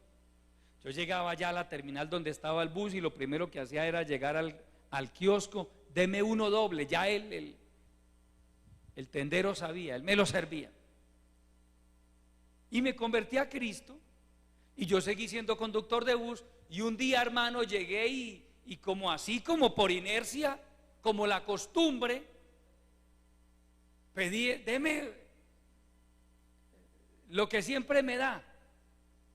Yo llegaba ya a la terminal donde estaba el bus y lo primero que hacía era llegar al kiosco: deme uno doble. Ya el tendero sabía, él me lo servía. Y me convertí a Cristo y yo seguí siendo conductor de bus, y un día, hermano, llegué y como así, como por inercia, como la costumbre, pedí: deme lo que siempre me da.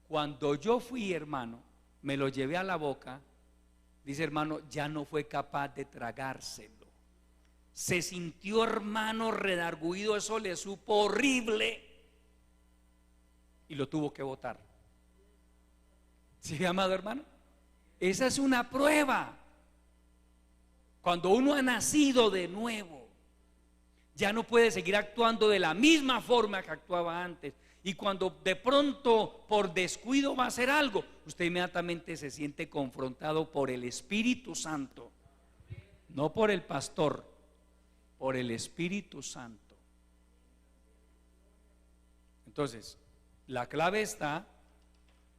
Cuando yo fui, hermano, me lo llevé a la boca, dice hermano, ya no fue capaz de tragárselo. Se sintió, hermano, redarguido, eso le supo horrible y lo tuvo que botar. ¿Sí, amado hermano? Esa es una prueba. Cuando uno ha nacido de nuevo, ya no puede seguir actuando de la misma forma que actuaba antes. Y cuando de pronto por descuido va a hacer algo, usted inmediatamente se siente confrontado por el Espíritu Santo, no por el pastor, por el Espíritu Santo. Entonces, la clave está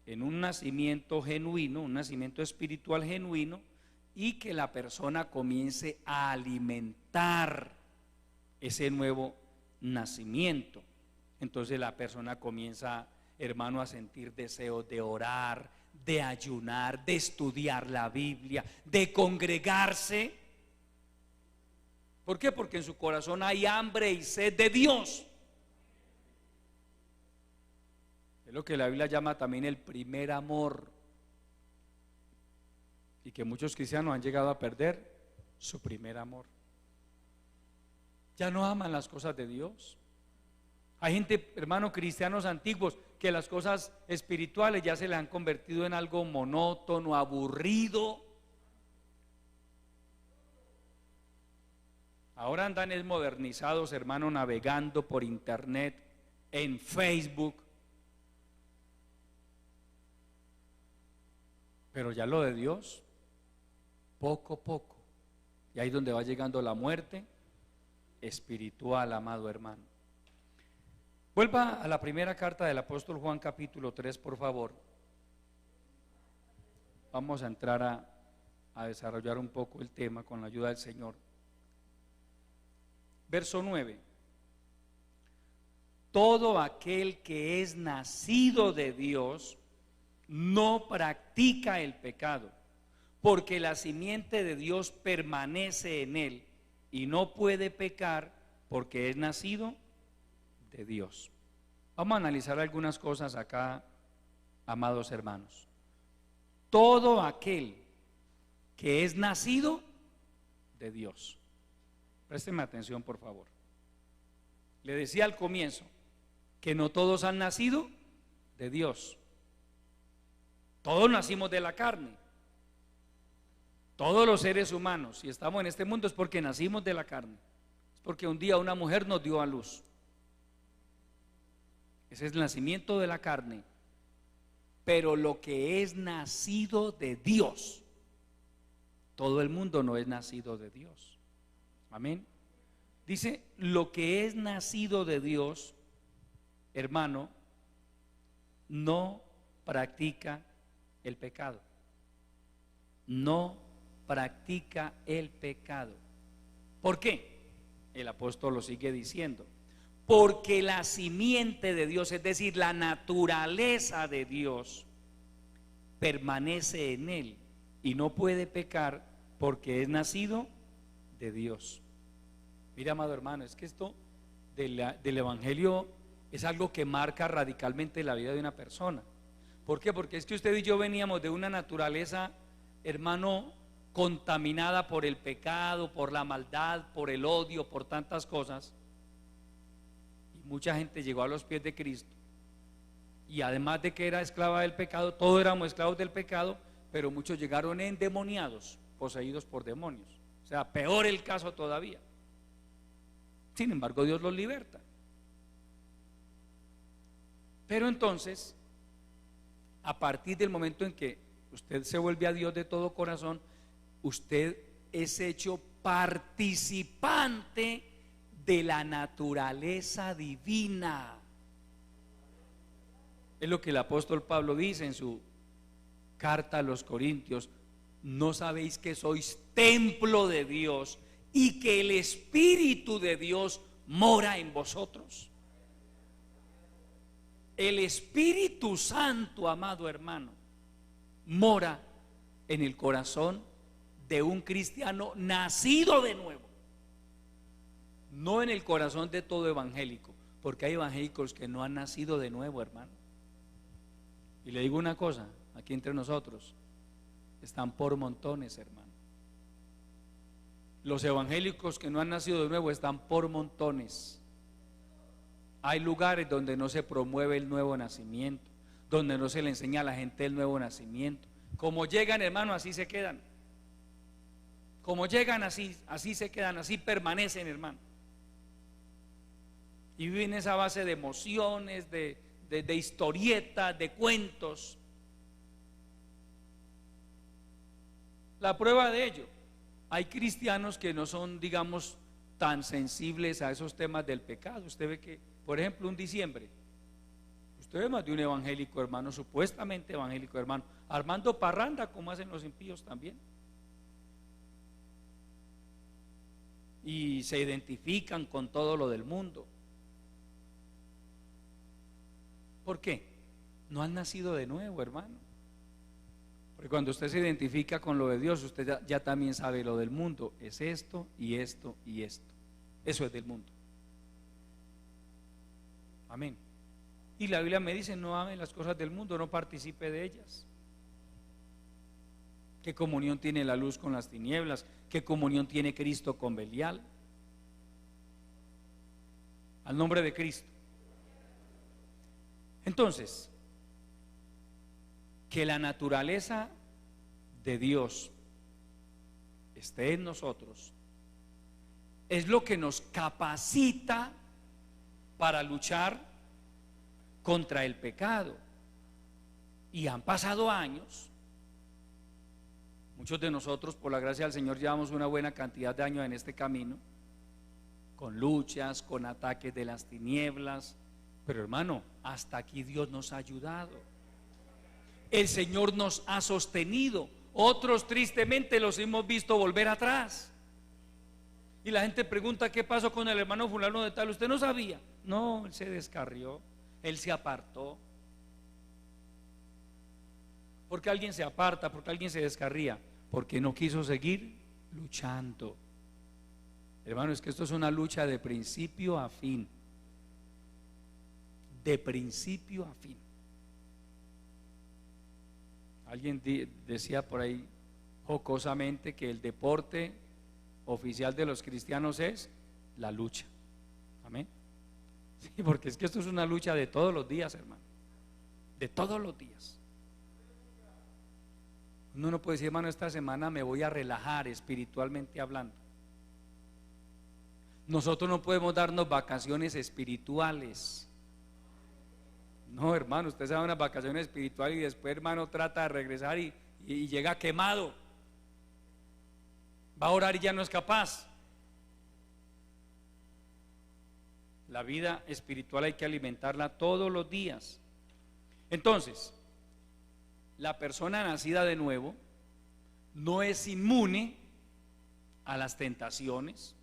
en un nacimiento genuino, un nacimiento espiritual genuino, y que la persona comience a alimentar ese nuevo nacimiento. Entonces la persona comienza, hermano, a sentir deseos de orar, de ayunar, de estudiar la Biblia, de congregarse. ¿Por qué? Porque en su corazón hay hambre y sed de Dios. Es lo que la Biblia llama también el primer amor, y que muchos cristianos han llegado a perder su primer amor. Ya no aman las cosas de Dios. Hay gente, hermano, cristianos antiguos, que las cosas espirituales ya se les han convertido en algo monótono, aburrido. Ahora andan es modernizados, hermano, navegando por internet, en Facebook. Pero ya lo de Dios, poco a poco. Y ahí es donde va llegando la muerte espiritual, amado hermano. Vuelva a la primera carta del apóstol Juan, capítulo 3, por favor. Vamos a entrar a desarrollar un poco el tema con la ayuda del Señor. Verso 9. Todo aquel que es nacido de Dios no practica el pecado, porque la simiente de Dios permanece en él y no puede pecar porque es nacido de Dios. Vamos a analizar algunas cosas acá, amados hermanos. Todo aquel que es nacido de Dios. Présteme atención, por favor. Le decía al comienzo que no todos han nacido de Dios. Todos nacimos de la carne. Todos los seres humanos, si estamos en este mundo, es porque nacimos de la carne. Es porque un día una mujer nos dio a luz. Ese es el nacimiento de la carne. Pero lo que es nacido de Dios, todo el mundo no es nacido de Dios. Amén. Dice, lo que es nacido de Dios, hermano, no practica el pecado. No practica el pecado. ¿Por qué? El apóstol lo sigue diciendo. Porque la simiente de Dios, es decir, la naturaleza de Dios, permanece en él y no puede pecar porque es nacido de Dios. Mira, amado hermano, es que esto del evangelio es algo que marca radicalmente la vida de una persona. ¿Por qué? Porque es que usted y yo veníamos de una naturaleza, hermano, contaminada por el pecado, por la maldad, por el odio, por tantas cosas. Y mucha gente llegó a los pies de Cristo. Y además de que era esclava del pecado, todos éramos esclavos del pecado, pero muchos llegaron endemoniados, poseídos por demonios. O sea, peor el caso todavía. Sin embargo, Dios los liberta. Pero entonces, a partir del momento en que usted se vuelve a Dios de todo corazón, usted es hecho participante de la naturaleza divina. Es lo que el apóstol Pablo dice en su carta a los Corintios: ¿no sabéis que sois templo de Dios y que el Espíritu de Dios mora en vosotros? El Espíritu Santo, amado hermano, mora en el corazón de un cristiano nacido de nuevo, no en el corazón de todo evangélico, porque hay evangélicos que no han nacido de nuevo, hermano. Y le digo una cosa, aquí entre nosotros, están por montones, hermano. Los evangélicos que no han nacido de nuevo están por montones. Hay lugares donde no se promueve el nuevo nacimiento, donde no se le enseña a la gente el nuevo nacimiento. Como llegan, hermano, así se quedan. Como llegan, así se quedan, así permanecen, hermano. Y viven esa base de emociones, de historietas, de cuentos. La prueba de ello, hay cristianos que no son, digamos, tan sensibles a esos temas del pecado. Usted ve que, por ejemplo, un diciembre, usted ve más de un evangélico, hermano, supuestamente evangélico, hermano, armando parranda como hacen los impíos también. Y se identifican con todo lo del mundo. ¿Por qué? No han nacido de nuevo, hermano. Porque cuando usted se identifica con lo de Dios, usted ya también sabe lo del mundo. Es esto y esto y esto. Eso es del mundo. Amén. Y la Biblia me dice: no ame las cosas del mundo, no participe de ellas. ¿Qué comunión tiene la luz con las tinieblas? ¿Qué comunión tiene Cristo con Belial? Al nombre de Cristo. Entonces, que la naturaleza de Dios esté en nosotros es lo que nos capacita para luchar contra el pecado. Y han pasado años. Muchos de nosotros, por la gracia del Señor, llevamos una buena cantidad de años en este camino, con luchas, con ataques de las tinieblas. Pero hermano, hasta aquí Dios nos ha ayudado. El Señor nos ha sostenido. Otros tristemente los hemos visto volver atrás. Y la gente pregunta: ¿qué pasó con el hermano fulano de tal? ¿Usted no sabía? No, él se descarrió, él se apartó. ¿Por qué alguien se aparta? ¿Por qué alguien se descarría? Porque no quiso seguir luchando. Hermano, es que esto es una lucha de principio a fin. De principio a fin. Alguien decía por ahí jocosamente que el deporte oficial de los cristianos es la lucha. Amén. Sí, porque es que esto es una lucha de todos los días, hermano. De todos los días. Uno no puede decir: hermano, esta semana me voy a relajar espiritualmente hablando. Nosotros no podemos darnos vacaciones espirituales. No, hermano, usted se va a unas vacaciones espirituales y después, hermano, trata de regresar y llega quemado. Va a orar y ya no es capaz. La vida espiritual hay que alimentarla todos los días. Entonces, la persona nacida de nuevo no es inmune a las tentaciones,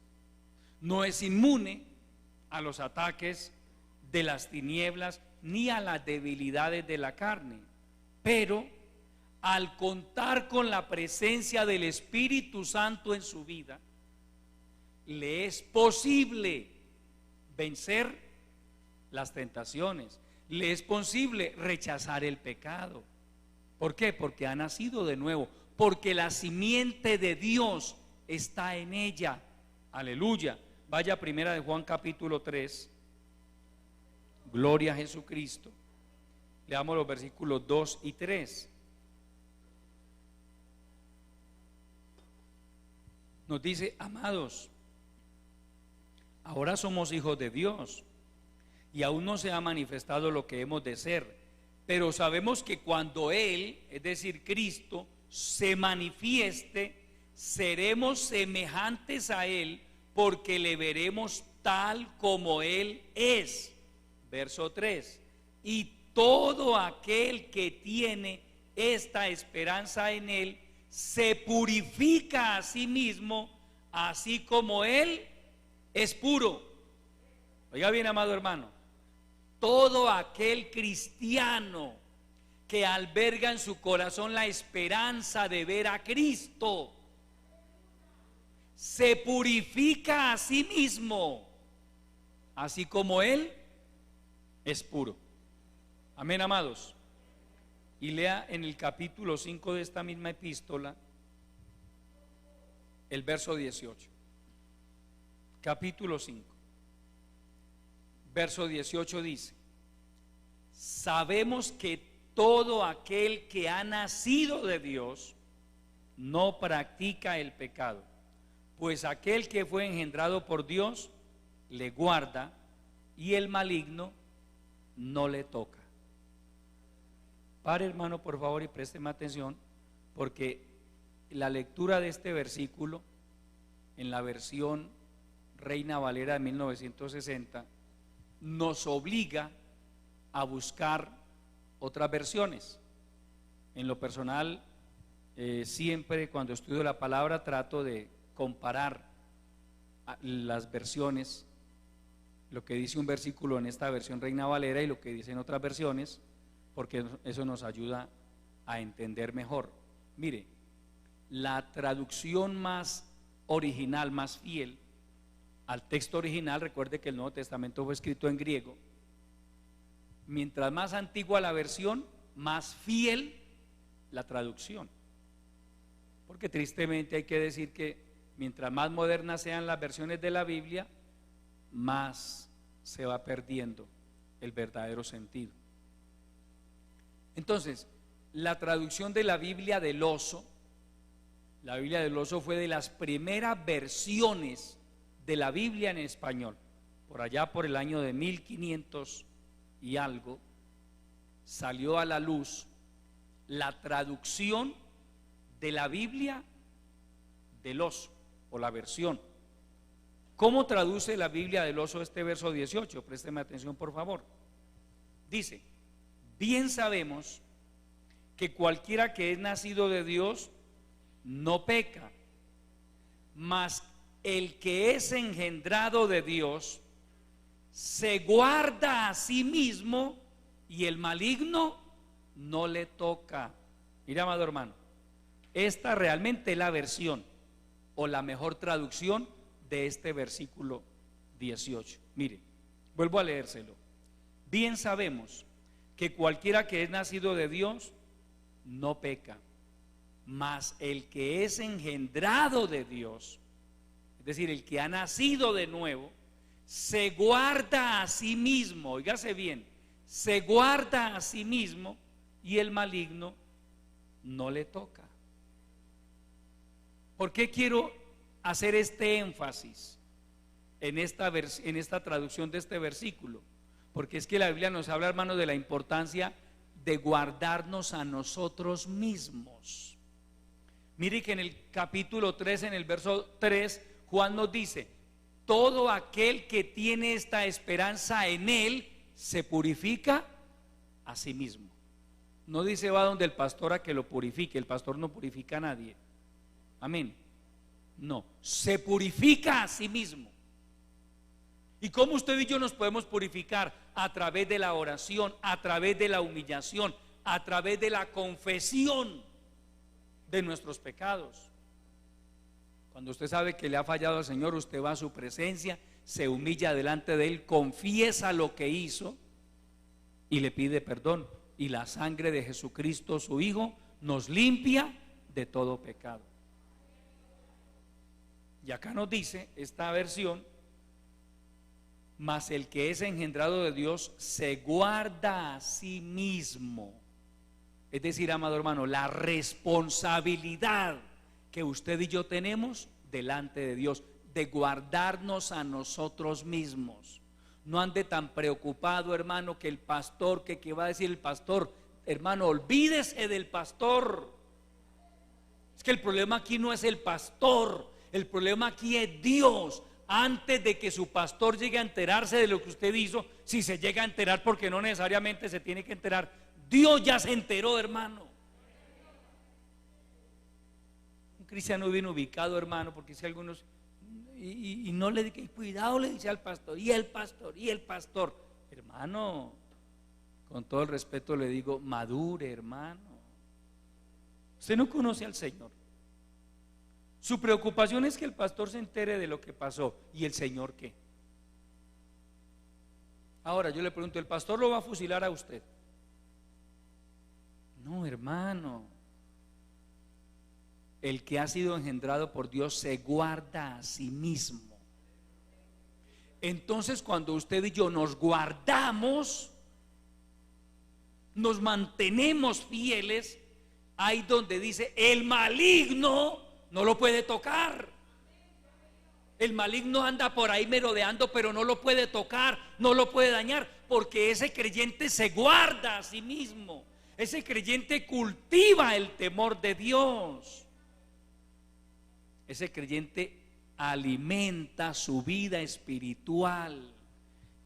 no es inmune a los ataques de las tinieblas ni a las debilidades de la carne, pero al contar con la presencia del Espíritu Santo en su vida, le es posible vencer las tentaciones, le es posible rechazar el pecado. ¿Por qué? Porque ha nacido de nuevo, porque la simiente de Dios está en ella. Aleluya. Vaya a Primera de Juan capítulo 3. Gloria a Jesucristo. Leamos los versículos 2 y 3. Nos dice: amados, ahora somos hijos de Dios y aún no se ha manifestado lo que hemos de ser, pero sabemos que cuando Él, es decir, Cristo, se manifieste, seremos semejantes a Él, porque le veremos tal como Él es. Verso 3: y todo aquel que tiene esta esperanza en Él se purifica a sí mismo, así como Él es puro. Oiga bien, amado hermano, todo aquel cristiano que alberga en su corazón la esperanza de ver a Cristo se purifica a sí mismo, así como Él es puro. Amén, amados. y lea en el capítulo 5 de esta misma epístola el verso 18. Capítulo 5, verso 18 dice: sabemos que todo aquel que ha nacido de Dios no practica el pecado, pues aquel que fue engendrado por Dios le guarda y el maligno no le toca. Pare, hermano, por favor, y présteme atención, porque la lectura de este versículo en la versión Reina Valera de 1960 nos obliga a buscar otras versiones. En lo personal, siempre cuando estudio la palabra trato de comparar las versiones, lo que dice un versículo en esta versión Reina Valera y lo que dice en otras versiones, porque eso nos ayuda a entender mejor. Mire, la traducción más original, más fiel al texto original, recuerde que el Nuevo Testamento fue escrito en griego. Mientras más antigua la versión, más fiel la traducción, porque tristemente hay que decir que mientras más modernas sean las versiones de la Biblia, más se va perdiendo el verdadero sentido. Entonces, la traducción de la Biblia del Oso, la Biblia del Oso fue de las primeras versiones de la Biblia en español, por allá por el año de 1500 y algo, salió a la luz la traducción de la Biblia del Oso, o la versión. ¿Cómo traduce la Biblia del Oso este verso 18? Présteme atención, por favor. Dice: bien sabemos que cualquiera que es nacido de Dios no peca, mas el que es engendrado de Dios se guarda a sí mismo y el maligno no le toca. Mira, amado hermano, esta realmente es la versión o la mejor traducción de este versículo 18. Mire, vuelvo a leérselo. Bien sabemos que cualquiera que es nacido de Dios no peca, mas el que es engendrado de Dios, es decir, el que ha nacido de nuevo, se guarda a sí mismo, óigase bien, se guarda a sí mismo y el maligno no le toca. ¿Por qué quiero hacer este énfasis en esta traducción de este versículo? Porque es que la Biblia nos habla, hermano, de la importancia de guardarnos a nosotros mismos. Mire que en el capítulo 3, en el verso 3, Juan nos dice: todo aquel que tiene esta esperanza en él se purifica a sí mismo. No dice va donde el pastor a que lo purifique, el pastor no purifica a nadie. Amén. No, se purifica a sí mismo. ¿Y cómo usted y yo nos podemos purificar? A través de la oración, a través de la humillación, a través de la confesión de nuestros pecados. Cuando usted sabe que le ha fallado al Señor, usted va a su presencia, se humilla delante de Él, confiesa lo que hizo y le pide perdón. Y la sangre de Jesucristo, su Hijo, nos limpia de todo pecado. Y acá nos dice esta versión: mas el que es engendrado de Dios se guarda a sí mismo. Es decir, amado hermano, la responsabilidad que usted y yo tenemos delante de Dios de guardarnos a nosotros mismos. No ande tan preocupado, hermano, que el pastor, que va a decir el pastor. Hermano, olvídese del pastor. Es que el problema aquí no es el pastor, el problema aquí es Dios. Antes de que su pastor llegue a enterarse de lo que usted hizo, si se llega a enterar, porque no necesariamente se tiene que enterar, Dios ya se enteró, hermano. Un cristiano bien ubicado, hermano, porque si algunos y no le dice, cuidado, le dice al pastor, y el pastor, y el pastor. Hermano, con todo el respeto le digo, madure, hermano. Usted no conoce al Señor. Su preocupación es que el pastor se entere de lo que pasó. ¿Y el Señor qué? Ahora yo le pregunto, ¿el pastor lo va a fusilar a usted? No, hermano. El que ha sido engendrado por Dios se guarda a sí mismo. Entonces, cuando usted y yo nos guardamos, nos mantenemos fieles, ahí donde dice el maligno no lo puede tocar. El maligno anda por ahí merodeando, pero no lo puede tocar, no lo puede dañar, porque ese creyente se guarda a sí mismo. Ese creyente cultiva el temor de Dios. Ese creyente alimenta su vida espiritual.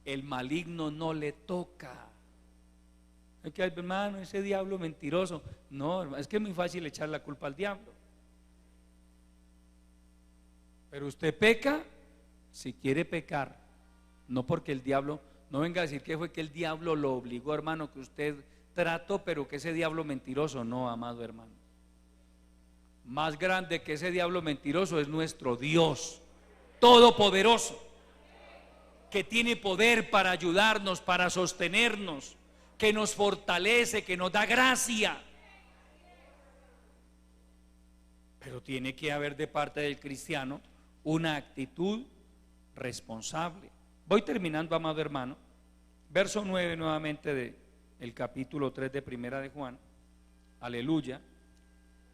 El maligno no le toca. Es que, hermano, ese diablo mentiroso. No, hermano, es que es muy fácil echar la culpa al diablo. Pero usted peca si quiere pecar, no porque el diablo, no venga a decir que fue que el diablo lo obligó, hermano, que usted trató, pero que ese diablo mentiroso. No, amado hermano. Más grande que ese diablo mentiroso es nuestro Dios todopoderoso, que tiene poder para ayudarnos, para sostenernos, que nos fortalece, que nos da gracia. Pero tiene que haber de parte del cristiano una actitud responsable. Voy terminando, amado hermano. Verso 9 nuevamente del capítulo 3 de Primera de Juan. Aleluya.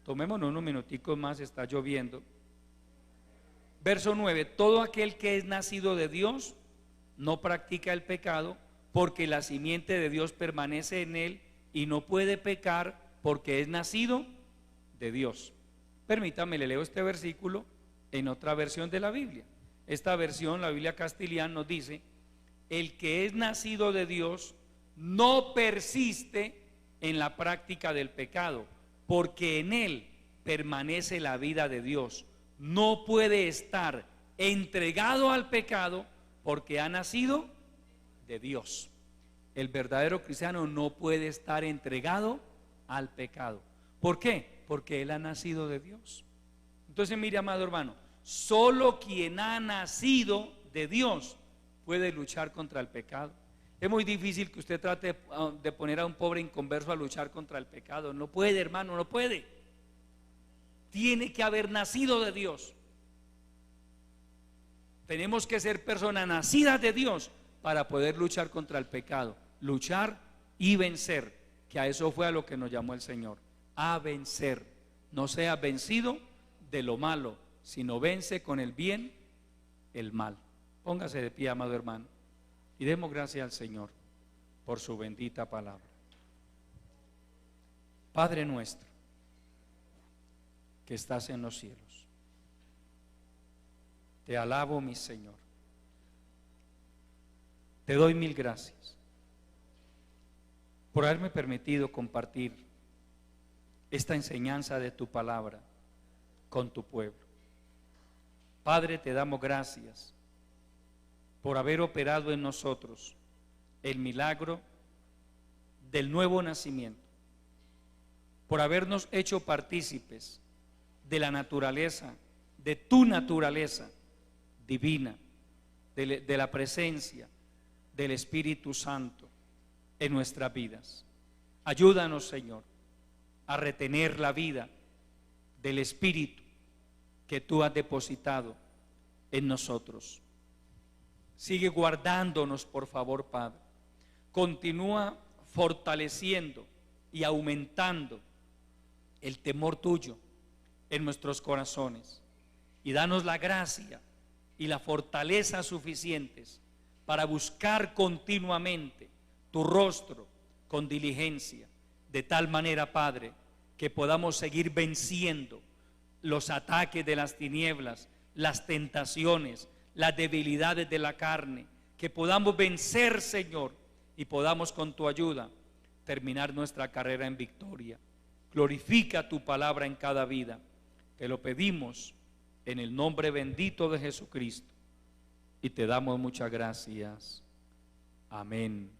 Tomémonos unos minuticos más, está lloviendo. Verso 9: todo aquel que es nacido de Dios no practica el pecado, porque la simiente de Dios permanece en él y no puede pecar porque es nacido de Dios. Permítame, le leo este versículo en otra versión de la Biblia. Esta versión, la Biblia castellana, nos dice: el que es nacido de Dios no persiste en la práctica del pecado, porque en él permanece la vida de Dios. No puede estar entregado al pecado porque ha nacido de Dios. El verdadero cristiano no puede estar entregado al pecado. ¿Por qué? Porque él ha nacido de Dios. Entonces, mire, amado hermano, solo quien ha nacido de Dios puede luchar contra el pecado. Es muy difícil que usted trate de poner a un pobre inconverso a luchar contra el pecado. No puede, hermano, no puede. Tiene que haber nacido de Dios. Tenemos que ser personas nacidas de Dios para poder luchar contra el pecado. Luchar y vencer, que a eso fue a lo que nos llamó el Señor. A vencer. No sea vencido de lo malo, sino vence con el bien el mal. Póngase de pie, amado hermano, y demos gracias al Señor por su bendita palabra. Padre nuestro que estás en los cielos, te alabo, mi Señor. Te doy mil gracias por haberme permitido compartir esta enseñanza de tu palabra con tu pueblo. Padre, te damos gracias por haber operado en nosotros el milagro del nuevo nacimiento, por habernos hecho partícipes de la naturaleza, de tu naturaleza divina, de la presencia del Espíritu Santo en nuestras vidas. Ayúdanos, Señor, a retener la vida del Espíritu que tú has depositado en nosotros. Sigue guardándonos, por favor, Padre. Continúa fortaleciendo y aumentando el temor tuyo en nuestros corazones, y danos la gracia y la fortaleza suficientes para buscar continuamente tu rostro con diligencia, de tal manera, Padre, que podamos seguir venciendo los ataques de las tinieblas, las tentaciones, las debilidades de la carne, que podamos vencer, Señor, y podamos con tu ayuda terminar nuestra carrera en victoria. Glorifica tu palabra en cada vida. Te lo pedimos en el nombre bendito de Jesucristo y te damos muchas gracias. Amén.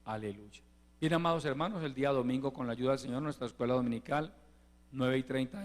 Aleluya. Bien, amados hermanos, el día domingo, con la ayuda del Señor, nuestra escuela dominical, 9:30